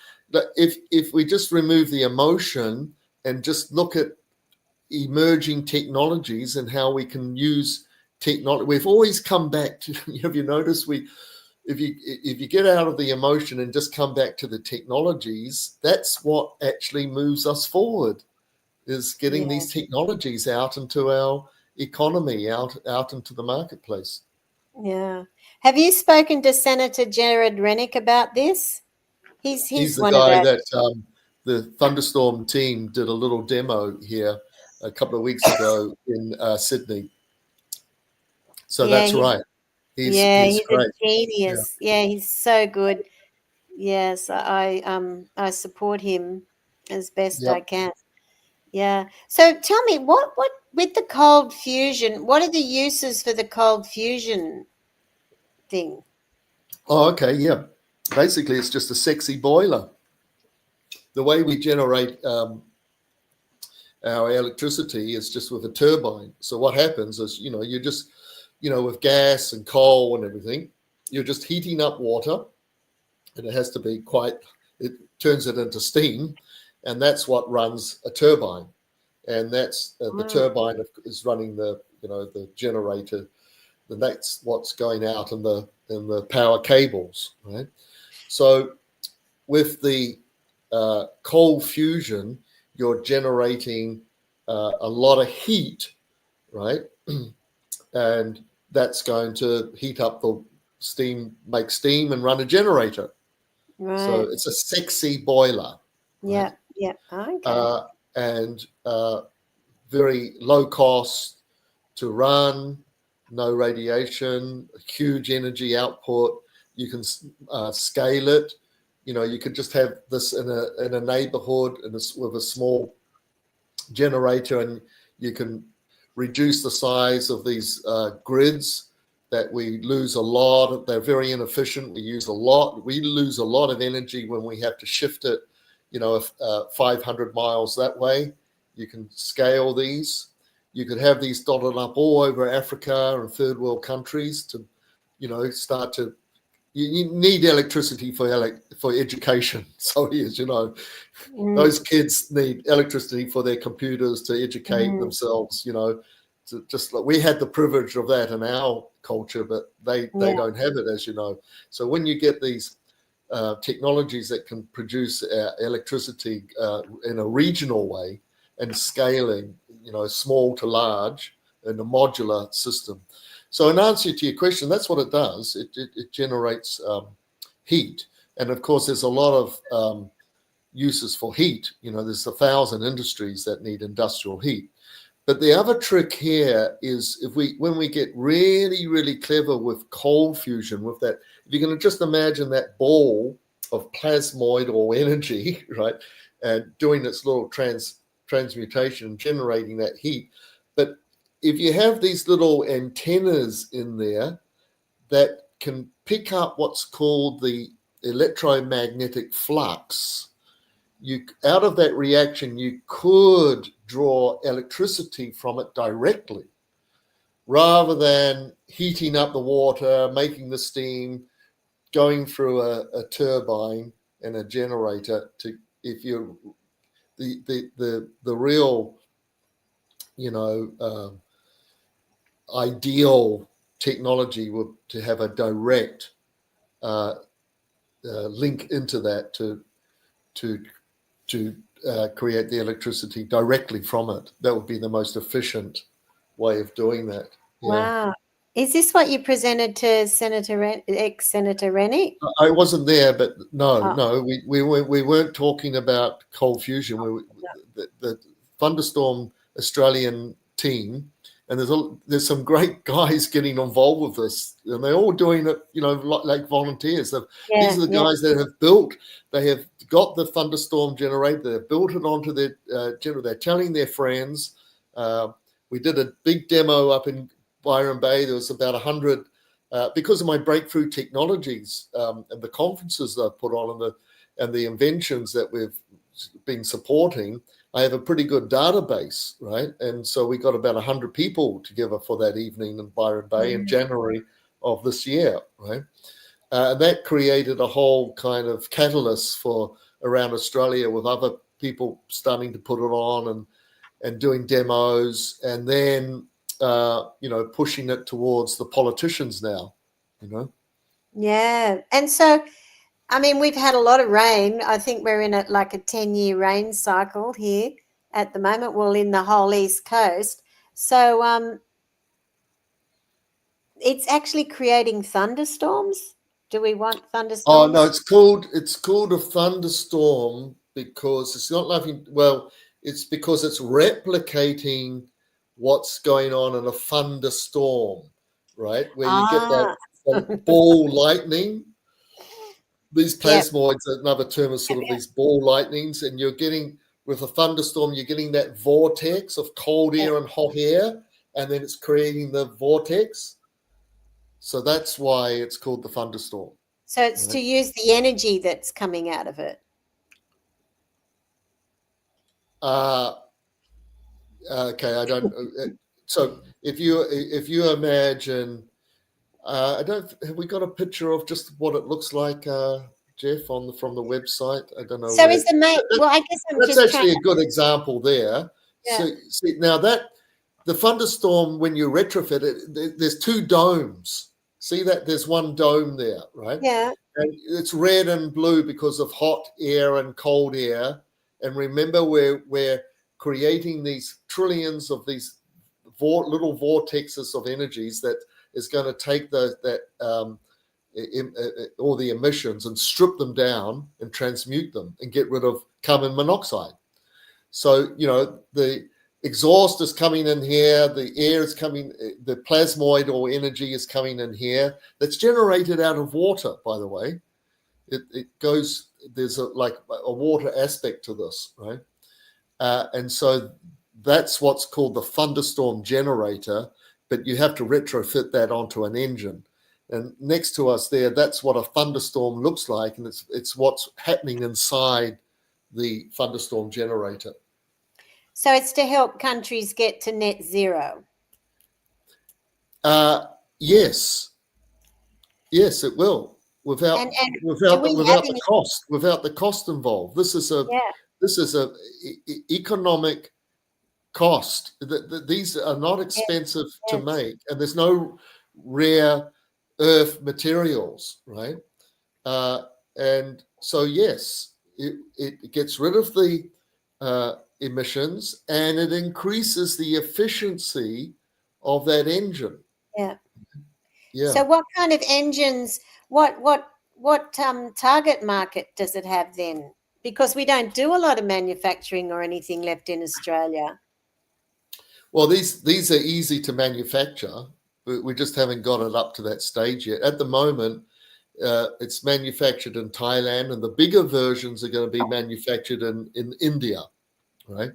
If we just remove the emotion and just look at emerging technologies and how we can use technology, we've always come back to. Have you noticed if you get out of the emotion and just come back to the technologies, that's what actually moves us forward, is getting Yeah. these technologies out into our economy, out into the marketplace. Yeah. Have you spoken to Senator Jared Rennick about this? He's the one of guy our. that the Thunderstorm team did a little demo here a couple of weeks ago in Sydney. So Yeah, that's right. He's he's great. a genius. Yeah, he's so good. Yes, I support him as best I Yep. can. Yeah. So tell me, what with the cold fusion, what are the uses for the cold fusion thing? Oh, okay. Yeah. Basically, it's just a sexy boiler. The way we generate our electricity is just with a turbine. So what happens is, you just, with gas and coal and everything, you're just heating up water, and it has to be it turns it into steam, and that's what runs a turbine. And that's the turbine is running the generator, and that's what's going out in the power cables, right? So with the cold fusion, you're generating a lot of heat, right? And that's going to heat up the steam, make steam, and run a generator. Right. So it's a sexy boiler. Yeah. Right? Yeah. Okay. And very low cost to run, no radiation, huge energy output. You can scale it. You could just have this in a neighborhood with a small generator, and you can reduce the size of these grids that we lose a lot. They're very inefficient. We lose a lot of energy when we have to shift it, 500 miles that way. You can scale these. You could have these dotted up all over Africa and third world countries to, start to. You need electricity for education. So those kids need electricity for their computers to educate themselves. Just like we had the privilege of that in our culture, but they don't have it, as you know. So when you get these technologies that can produce electricity in a regional way and scaling, small to large in a modular system. So in answer to your question, that's what it does. It generates heat. And of course, there's a lot of uses for heat. There's 1,000 industries that need industrial heat. But the other trick here is when we get really, really clever with cold fusion, with that, if you're going to just imagine that ball of plasmoid or energy, right, and doing its little transmutation, generating that heat. But if you have these little antennas in there that can pick up what's called the electromagnetic flux, out of that reaction, you could draw electricity from it directly, rather than heating up the water, making the steam, going through a turbine and a generator. The real, ideal technology would to have a direct link into that to create the electricity directly from it. That would be the most efficient way of doing that. Yeah. Wow. Is this what you presented to ex-Senator Rennick? I wasn't there, but no, we weren't talking about cold fusion. The Thunderstorm Australian team, and there's some great guys getting involved with this, and they're all doing it, like volunteers. These are the guys that have built. They have got the Thunderstorm generator. They've built it onto their generator. They're telling their friends. We did a big demo up in Byron Bay. There was about 100 because of my breakthrough technologies and the conferences that I've put on and the inventions that we've been supporting. I have a pretty good database, right? And so we got about 100 people together for that evening in Byron Bay in January of this year, right? That created a whole kind of catalyst for around Australia, with other people starting to put it on and doing demos, and then pushing it towards the politicians now. Yeah, and so I mean, we've had a lot of rain. I think we're in like a 10-year rain cycle here at the moment. Well, in the whole East Coast. So it's actually creating thunderstorms. Do we want thunderstorms? Oh no, it's called a thunderstorm because it's not nothing. Well, it's because it's replicating what's going on in a thunderstorm, right? Where you get that ball lightning. These plasmoids, another term is sort of these ball lightnings, and you're getting, with a thunderstorm, you're getting that vortex of cold air and hot air, and then it's creating the vortex. So that's why it's called the thunderstorm. So it's to use the energy that's coming out of it. Okay, I don't. So if you imagine, have we got a picture of just what it looks like, Jeff, from the website? I don't know. So is the main? Well, I guess that's actually a good example there. Yeah. So see, now that the thunderstorm, when you retrofit it, there's two domes. See that there's one dome there, right? Yeah. And it's red and blue because of hot air and cold air. And remember, we're creating these trillions of these little vortexes of energies that is going to take all the emissions and strip them down and transmute them and get rid of carbon monoxide. So, the exhaust is coming in here, the air is coming, the plasmoid or energy is coming in here. That's generated out of water, by the way. It goes, there's a water aspect to this, right? And so that's what's called the thunderstorm generator, but you have to retrofit that onto an engine. And next to us there, that's what a thunderstorm looks like, and it's what's happening inside the thunderstorm generator. So it's to help countries get to net zero. Yes, it will. Without the cost involved. This is a economic cost. These are not expensive to make, and there's no rare earth materials, right? And so yes, it gets rid of the emissions, and it increases the efficiency of that engine. Yeah. Yeah. So what kind of engines, what target market does it have then? Because we don't do a lot of manufacturing or anything left in Australia. Well, these are easy to manufacture. We just haven't got it up to that stage yet. At the moment, it's manufactured in Thailand, and the bigger versions are going to be manufactured in India, right?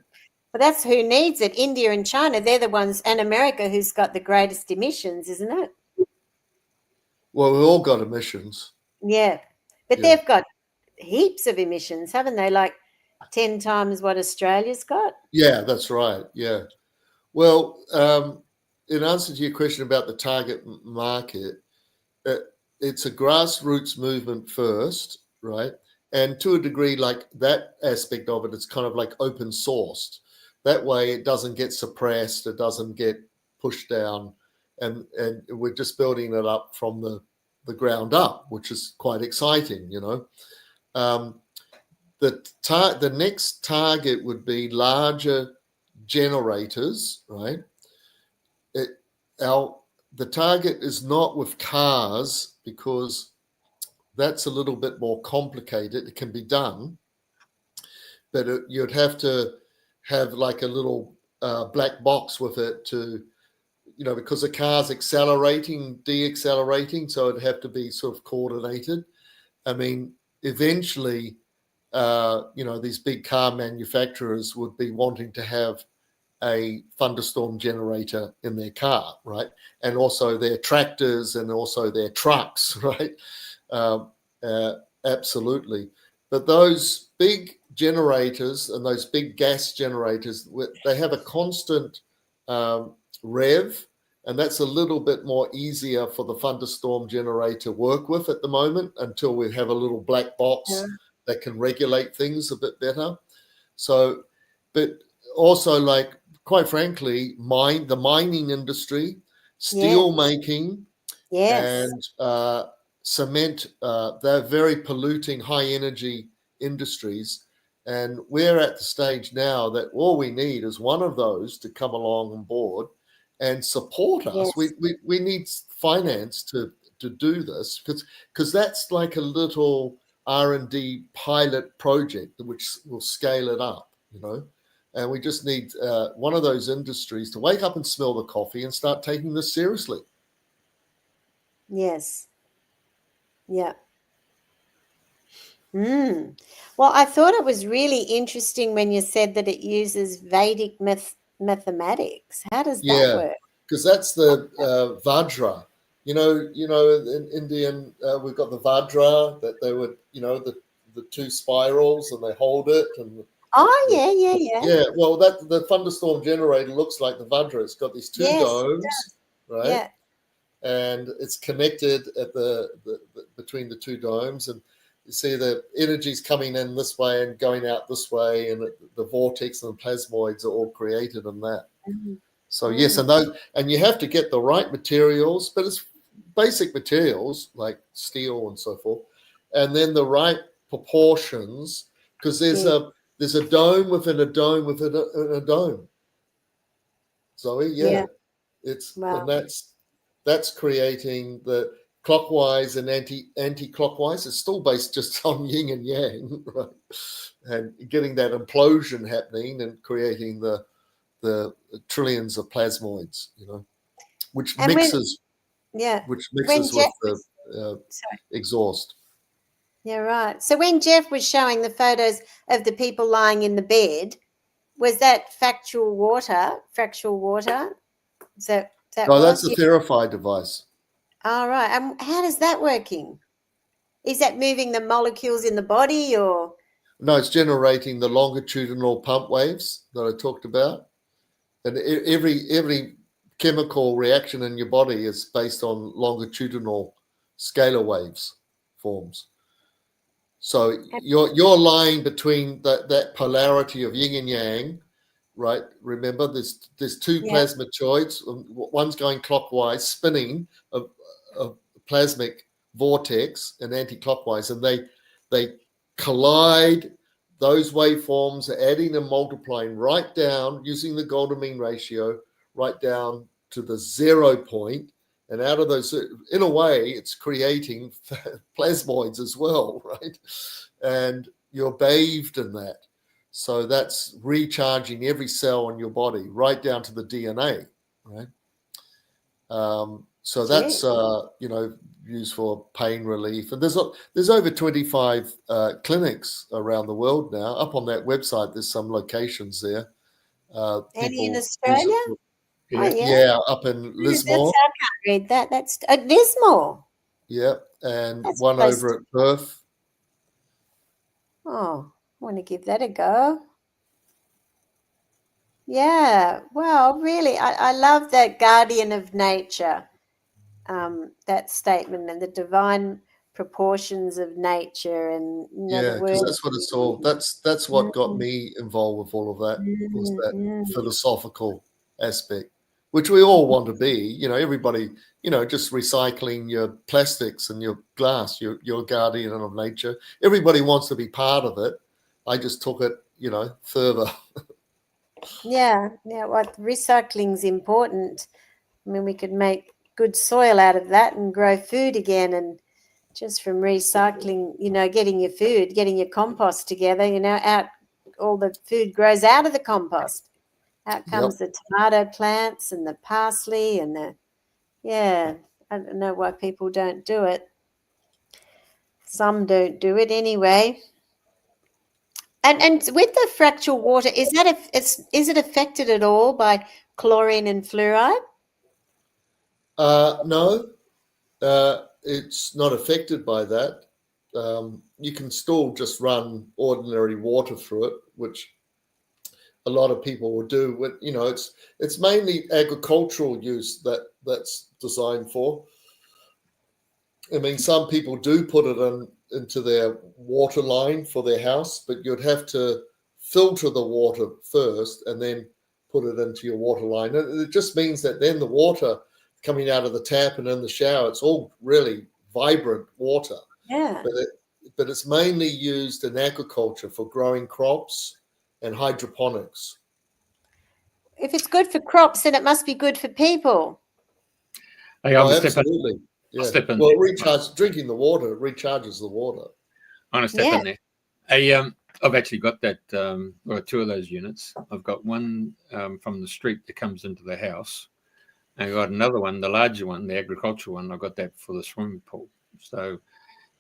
But that's who needs it. India and China, they're the ones, and America, who's got the greatest emissions, isn't it? Well, we've all got emissions. Yeah. But they've got heaps of emissions, haven't they? Like 10 times what Australia's got? Yeah, that's right. Yeah. Well, in answer to your question about the target market, it's a grassroots movement first, right? And to a degree, like that aspect of it, it's kind of like open sourced. That way it doesn't get suppressed, it doesn't get pushed down, and we're just building it up from the ground up, which is quite exciting, The next target would be larger generators, right? The target is not with cars, because that's a little bit more complicated. It can be done, but you'd have to have like a little black box with it to, because the car's accelerating, deaccelerating, so it'd have to be sort of coordinated. I mean, eventually, these big car manufacturers would be wanting to have a thunderstorm generator in their car, right? And also their tractors and also their trucks, right? Absolutely. But those big generators and those big gas generators, they have a constant rev, And that's a little bit more easier for the thunderstorm generator to work with at the moment until we have a little black box that can regulate things a bit better. So, but also, like, quite frankly, the mining industry, steel making, and cement, they're very polluting, high energy industries. And we're at the stage now that all we need is one of those to come along on board and support us. We need finance to do this, because that's like a little R&D pilot project which will scale it up, and we just need one of those industries to wake up and smell the coffee and start taking this seriously. Yes. Yeah. Well, I thought it was really interesting when you said that it uses Vedic mathematics. How does that work? Because that's the Vajra. In Indian, we've got the Vajra that they would, the two spirals, and they hold it. And yeah. Well, the thunderstorm generator looks like the Vajra. It's got these two domes, right? Yeah. And it's connected at the between the two domes, and you see the energy's coming in this way and going out this way, and the vortex and the plasmoids are all created in that. So yes, and you have to get the right materials, but it's basic materials like steel and so forth, and then the right proportions, because there's a dome within a dome within a dome. Zoe, it's and that's creating the clockwise and anti-clockwise. It's still based just on yin and yang, right? And getting that implosion happening and creating the trillions of plasmoids, which mixes with the exhaust. Yeah, right. So when Jeff was showing the photos of the people lying in the bed, was that fractal water? No, that's the Theraphi device. All right. And how does that working? Is that moving the molecules in the body, or? No, it's generating the longitudinal pump waves that I talked about. And every chemical reaction in your body is based on longitudinal scalar waves forms. So you're lying between that polarity of yin and yang, right? Remember, there's two plasmazoids. One's going clockwise, spinning a plasmic vortex, and anti-clockwise, and they collide. Those waveforms are adding and multiplying right down using the golden mean ratio, right down to the 0 point. And out of those, in a way, it's creating plasmoids as well, right? And you're bathed in that. So that's recharging every cell in your body, right down to the DNA, right? So that's used for pain relief. And there's over 25 clinics around the world now. Up on that website, there's some locations there. Any in Australia? Up in Lismore. I can't read that. That's Lismore. Yeah, and that's one over at Perth. Oh, I want to give that a go. Yeah, well, really, I love that guardian of nature, that statement, and the divine proportions of nature, and because that's what it's all. That's what got me involved with all of that, was that philosophical aspect, which we all want to be. Everybody, just recycling your plastics and your glass, your guardian of nature. Everybody wants to be part of it. I just took it, further. Yeah. What recycling's important. I mean, we could make good soil out of that and grow food again, and just from recycling, getting your food, getting your compost together, out, all the food grows out of the compost. Out comes the tomato plants and the parsley and I don't know why people don't do it. Some don't do it anyway. And with the fractal water, is it affected at all by chlorine and fluoride? No, it's not affected by that. You can still just run ordinary water through it, which a lot of people will do. With, it's mainly agricultural use that's designed for. I mean, some people do put it into their water line for their house, but you'd have to filter the water first and then put it into your water line. And it just means that then the water coming out of the tap and in the shower, it's all really vibrant water. Yeah. But it's mainly used in agriculture for growing crops and hydroponics. If it's good for crops, then it must be good for people. Hey, absolutely. Yeah. Well, drinking the water recharges the water. I'm going to step in there. I've actually got that, or two of those units. I've got one from the street that comes into the house. And I've got another one, the larger one, the agricultural one. I've got that for the swimming pool. So,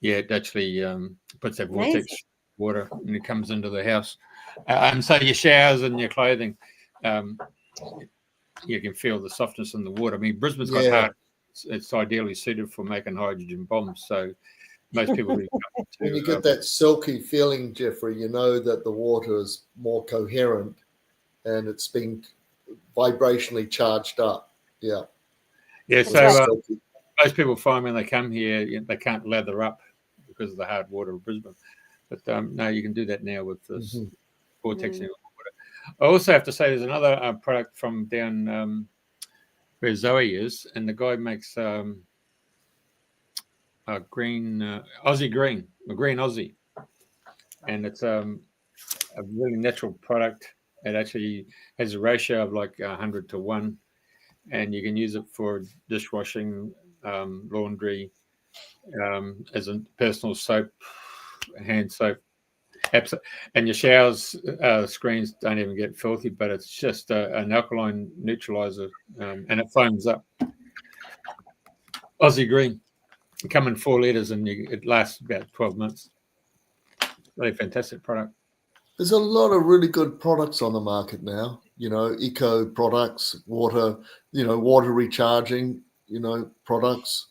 yeah, it actually puts that vortex water and it comes into the house. So your showers and your clothing, you can feel the softness in the water. I mean, Brisbane's got hard. It's ideally suited for making hydrogen bombs. So most people who come to, when you get that silky feeling, Jeffrey, you know that the water is more coherent and it's been vibrationally charged up. Yeah. Yeah. So most people find when they come here, they can't lather up because of the hard water of Brisbane. But no, you can do that now with this vortex in the water. I also have to say there's another product from down where Zoe is, and the guy makes a green Aussie green, a green Aussie, and it's a really natural product. It actually has a ratio of like 100 to 1, and you can use it for dishwashing, laundry, as a personal soap, hand soap. And your showers screens don't even get filthy, but it's just an alkaline neutralizer, and it foams up. Aussie green. It come in 4 litres and it lasts about 12 months. Really fantastic product. There's a lot of really good products on the market now. Eco products, water, water recharging, products.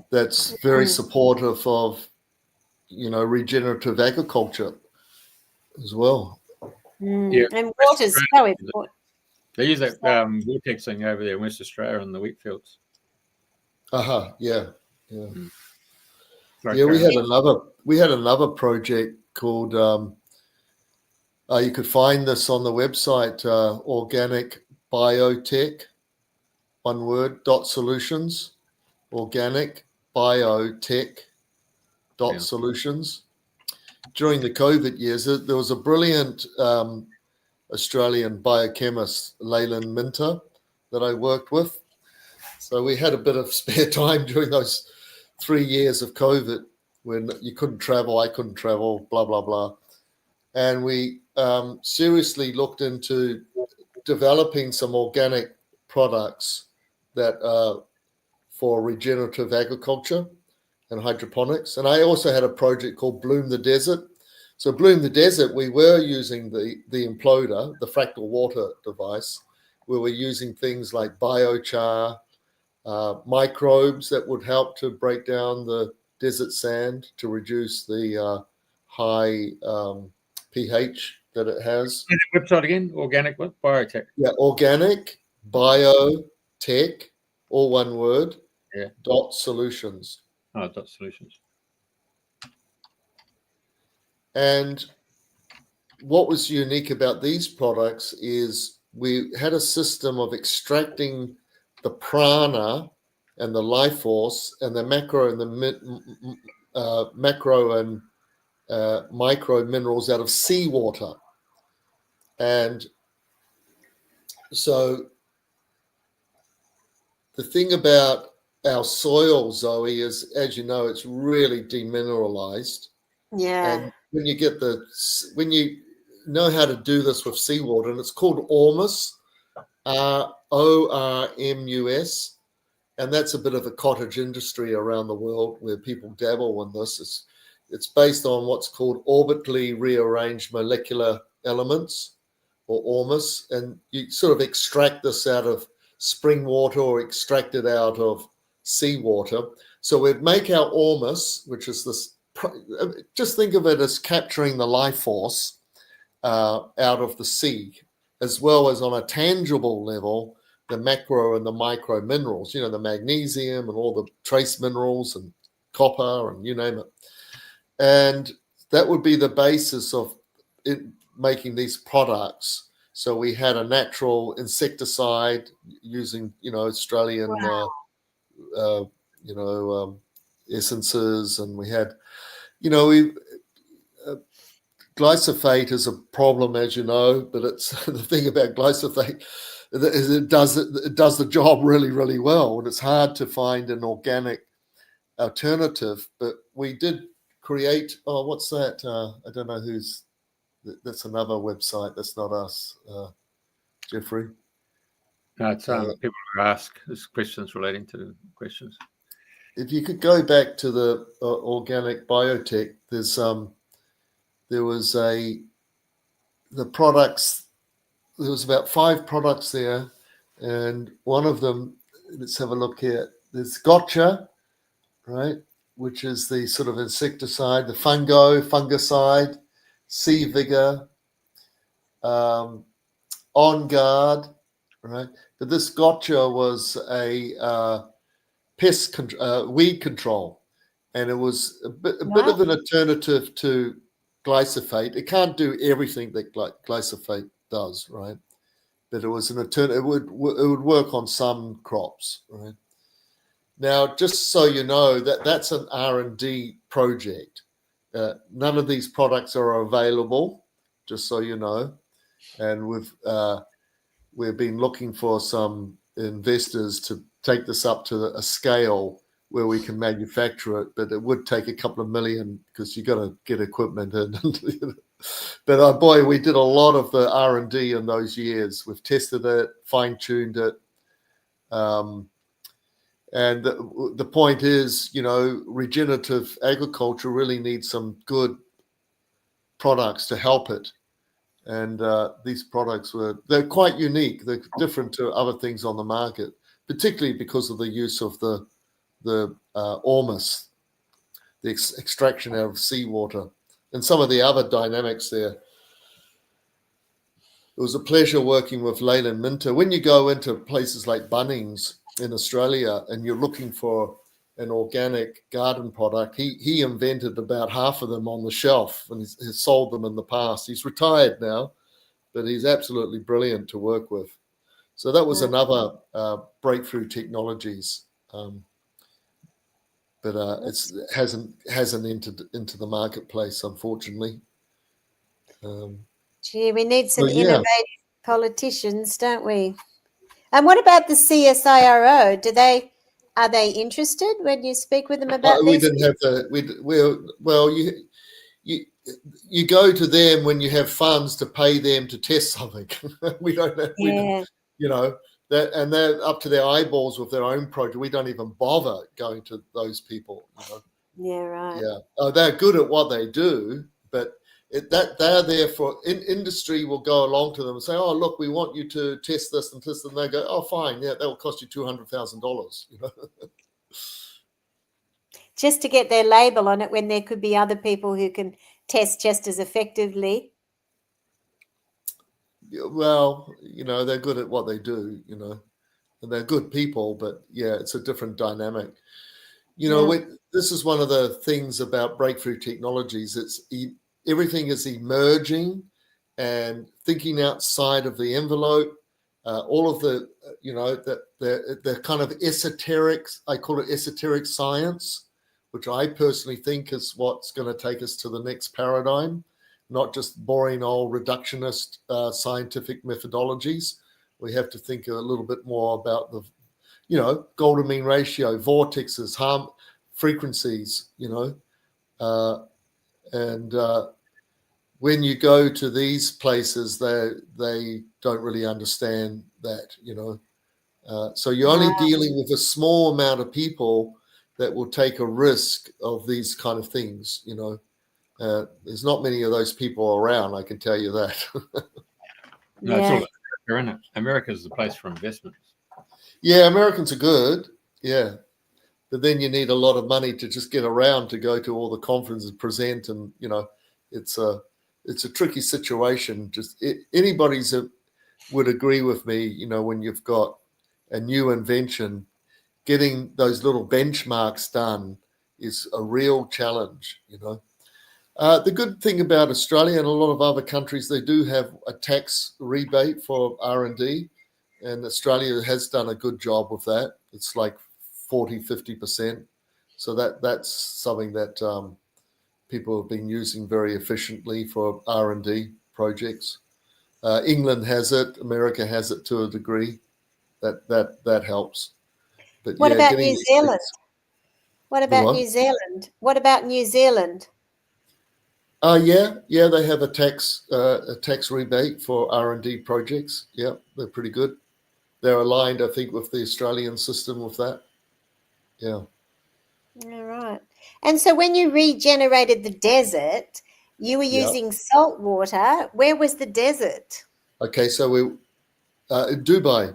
That's very supportive of regenerative agriculture as well. Yeah, and water's so important. They use that vortexing over there in West Australia on the wheat fields. Yeah. Right, we had another project called. You could find this on the website, Organic Biotech, one word, .solutions, Organic Biotech. Solutions. During the COVID years, there was a brilliant Australian biochemist, Leyland Minter, that I worked with. So we had a bit of spare time during those 3 years of COVID when you couldn't travel, I couldn't travel, blah, blah, blah. And we seriously looked into developing some organic products that are for regenerative agriculture and hydroponics. And I also had a project called Bloom the Desert. So Bloom the Desert, we were using the imploder, the fractal water device. We were using things like biochar, microbes that would help to break down the desert sand to reduce the high pH that it has. Website again, Organic what? Biotech. Yeah, Organic Biotech, all one word, .solutions. .solutions. And what was unique about these products is we had a system of extracting the prana and the life force and the macro and the macro and micro minerals out of seawater. And so the thing about our soil, Zoe, is, as you know, it's really demineralized. Yeah. And when you know how to do this with seawater, and it's called ormus, ORMUS, and that's a bit of a cottage industry around the world where people dabble in this. It's based on what's called orbitally rearranged molecular elements, or ormus, and you sort of extract this out of spring water or extract it out of seawater. So we'd make our ormus, which is this just think of it as capturing the life force out of the sea, as well as on a tangible level, the macro and the micro minerals, the magnesium and all the trace minerals and copper and you name it. And that would be the basis of it, making these products. So we had a natural insecticide using, Australian, essences, and we had, glyphosate is a problem, as you know, but it's the thing about glyphosate is it does the job really, really well, and it's hard to find an organic alternative. But we did create. Oh, what's that? I don't know who's. That's another website. That's not us, Jeffrey. No, it's people who ask us questions relating to questions. If you could go back to the organic biotech, there was the products. There was about 5 products there, and one of them. Let's have a look here. There's Gotcha, right, which is the sort of insecticide, the fungicide, Sea Vigor, On Guard, right? But this Gotcha was a weed control, and it was a bit of an alternative to glyphosate. It can't do everything that glyphosate does, right? But it was an alternative. It would work on some crops, right? Now, just so you know, that's an R&D project. None of these products are available, just so you know. And we've been looking for some investors to take this up to a scale where we can manufacture it, but it would take a couple of million because you got to get equipment in. But boy, we did a lot of the R&D in those years. We've tested it, fine-tuned it. And the point is, regenerative agriculture really needs some good products to help it. And these products they're quite unique. They're different to other things on the market, particularly because of the use of the ormus, the extraction out of seawater, and some of the other dynamics there. It was a pleasure working with Leyland Minter. When you go into places like Bunnings in Australia and you're looking for an organic garden product, he invented about half of them on the shelf and he's sold them in the past. He's retired now, but he's absolutely brilliant to work with. So that was another breakthrough technologies, but it hasn't entered into the marketplace, unfortunately. Gee, we need some innovative politicians, don't we? And what about the CSIRO? Are they interested when you speak with them about we these? didn't have you go to them when you have funds to pay them to test something. We don't have, and they're up to their eyeballs with their own project. We don't even bother going to those people. Yeah, right. Yeah, they're good at what they do, but they're there for industry will go along to them and say, oh, look, we want you to test this and test, and they go, oh, fine, yeah, that will cost you $200,000. Just to get their label on it when there could be other people who can test just as effectively. Well, they're good at what they do, and they're good people, but yeah, it's a different dynamic. This is one of the things about breakthrough technologies. Everything is emerging and thinking outside of the envelope. All of the, the kind of esoterics, I call it esoteric science, which I personally think is what's going to take us to the next paradigm, not just boring old reductionist scientific methodologies. We have to think a little bit more about the, golden mean ratio, vortexes, frequencies, and when you go to these places, they don't really understand that, So you're only dealing with a small amount of people that will take a risk of these kind of things, There's not many of those people around, I can tell you that. No, it's all America, isn't it? America's the place for investments. Yeah, Americans are good. Yeah. but then you need a lot of money to just get around to go to all the conferences, present, and it's a tricky situation. Just anybody's would agree with me. When you've got a new invention, getting those little benchmarks done is a real challenge. The good thing about Australia and a lot of other countries, they do have a tax rebate for R&D, and Australia has done a good job with that. It's like 40-50%. So that's something that people have been using very efficiently for R&D projects. England has it. America has it to a degree. That helps. But What about getting New these Zealand? things. What about New Zealand? What about New Zealand? Yeah, they have a tax rebate for R&D projects. Yeah, they're pretty good. They're aligned, I think, with the Australian system with that. Yeah. All right. And so when you regenerated the desert, you were using salt water. Where was the desert? Okay, so we Dubai.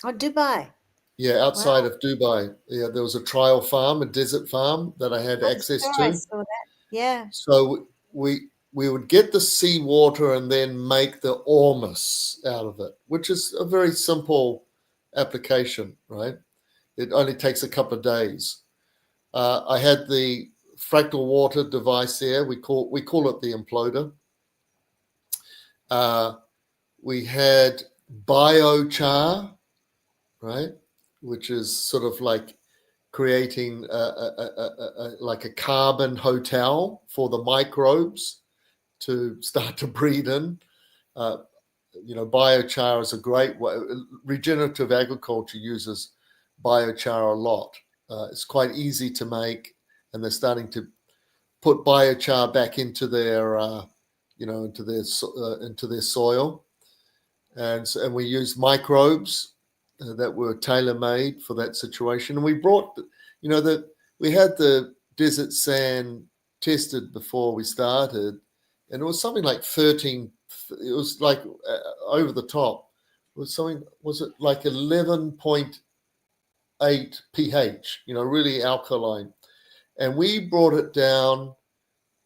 Oh, Dubai. Yeah, outside of Dubai. Yeah, there was a trial farm, a desert farm that I had access to. I saw that. Yeah. So we would get the seawater and then make the ormus out of it, which is a very simple application, right? It only takes a couple of days. I had the fractal water device there. We call it the imploder. We had biochar, right, which is sort of like creating like a carbon hotel for the microbes to start to breed in. Biochar is a great way. Regenerative agriculture uses biochar a lot. It's quite easy to make, and they're starting to put biochar back into their into their soil, and we use microbes that were tailor-made for that situation. And we brought, we had the desert sand tested before we started, and it was something like 13. It was like over the top. It was something. Was it like 11.8 pH? Really alkaline. And we brought it down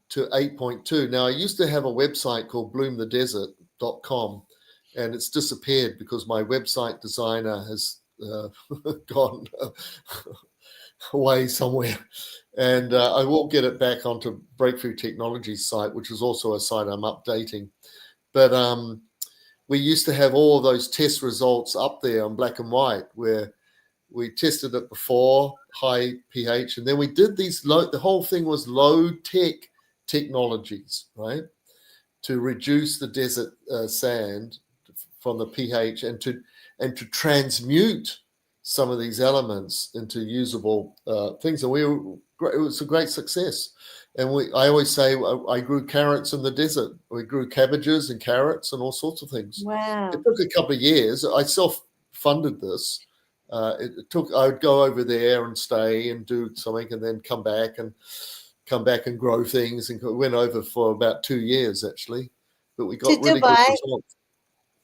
to 8.2. Now, I used to have a website called bloomthedesert.com, and it's disappeared because my website designer has gone away somewhere. And I will get it back onto Breakthrough Technologies site, which is also a site I'm updating. But we used to have all of those test results up there on black and white, where we tested it before, high pH, and then we did these the whole thing was low-tech technologies, right, to reduce the desert sand from the pH and to transmute some of these elements into usable things. And it was a great success. And I always say I grew carrots in the desert. We grew cabbages and carrots and all sorts of things. Wow. It took a couple of years. I self-funded this. I would go over there and stay and do something and then come back and grow things, and went over for about 2 years actually. But we got really good results.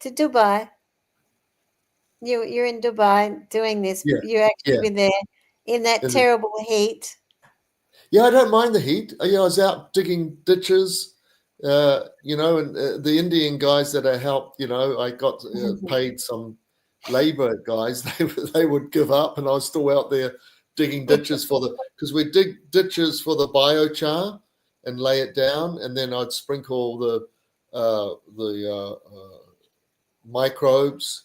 To Dubai. You're in Dubai doing this. Yeah. You actually been there in that terrible heat. Yeah, I don't mind the heat. I was out digging ditches, and the Indian guys that I helped, I got paid some labor guys. They would give up, and I was still out there digging ditches because we dig ditches for the biochar and lay it down, and then I'd sprinkle the microbes.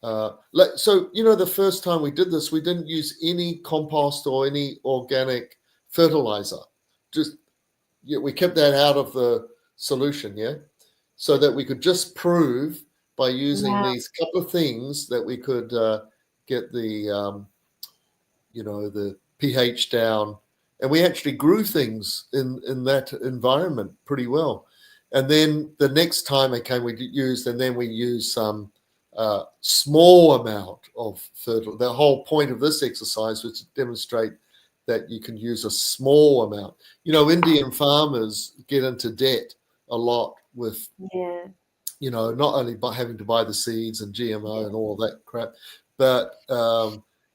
So the first time we did this, we didn't use any compost or any organic fertilizer. We kept that out of the solution, so that we could just prove by using these couple of things that we could get the the pH down, and we actually grew things in that environment pretty well. And then the next time it came, we used some small amount of fertilizer. The whole point of this exercise was to demonstrate that you can use a small amount. Indian farmers get into debt a lot with, not only by having to buy the seeds and GMO and all that crap, but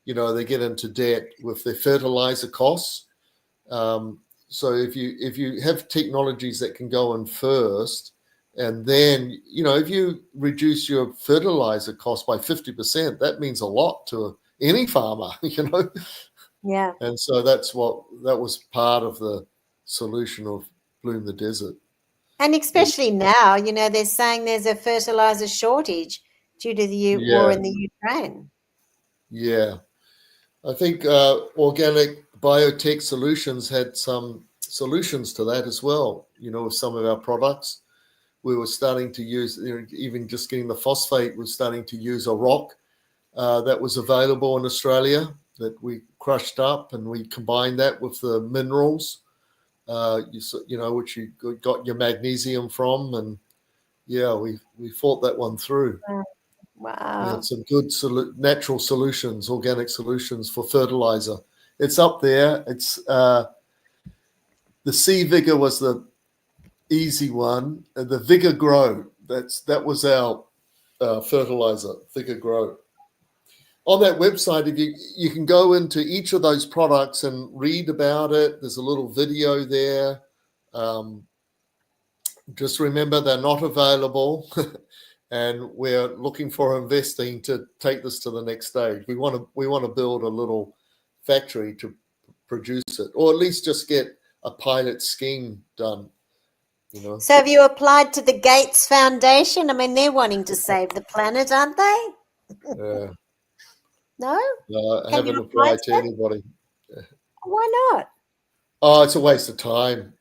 they get into debt with their fertilizer costs. So if you have technologies that can go in first, and then, if you reduce your fertilizer cost by 50%, that means a lot to any farmer, Yeah. And so that was part of the solution of Bloom the Desert. And especially now, they're saying there's a fertilizer shortage due to the war in the Ukraine. Yeah. I think Organic Biotech Solutions had some solutions to that as well, with some of our products. We were starting to use, even just getting the phosphate, was starting to use a rock that was available in Australia that we crushed up, and we combined that with the minerals, which you got your magnesium from, and we fought that one through. Wow. We had some good natural solutions, organic solutions for fertilizer. It's up there. It's the Sea Vigor was the easy one. The Vigor Grow, that was our fertilizer, Vigor Grow. On that website, if you can go into each of those products and read about it. There's a little video there. Just remember, they're not available, and we're looking for investing to take this to the next stage. We want to build a little factory to produce it, or at least just get a pilot scheme done. So have you applied to the Gates Foundation? I mean, they're wanting to save the planet, aren't they? Yeah. No? I haven't applied to anybody. Why not? Oh, it's a waste of time.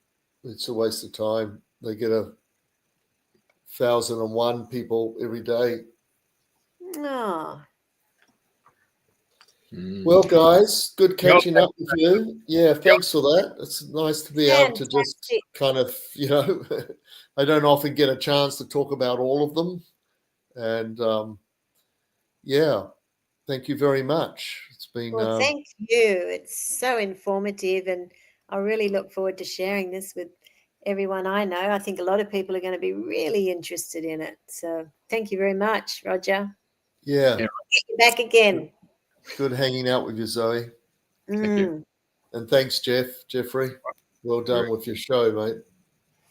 It's a waste of time. They get 1,001 people every day. Oh. Well, guys, good catching up with you. Yeah, thanks for that. It's nice to be able to just kind of, I don't often get a chance to talk about all of them. And thank you very much. It's been. Well, thank you. It's so informative, and I really look forward to sharing this with everyone I know. I think a lot of people are going to be really interested in it. So thank you very much, Roger. Yeah. Get you back again. Good hanging out with you, Zoe. Thank you. And thanks, Jeffrey. Well done with your show, mate.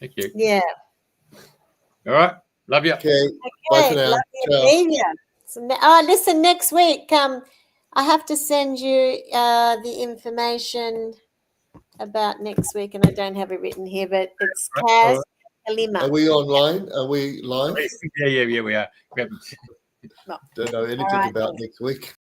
Thank you. Yeah. All right. Love you. Okay. Bye for now. Love you. So, listen, next week, I have to send you the information about next week, and I don't have it written here, but it's Kaz Halima. Are we online? Are we live? Yeah, we are. Don't know anything about next week.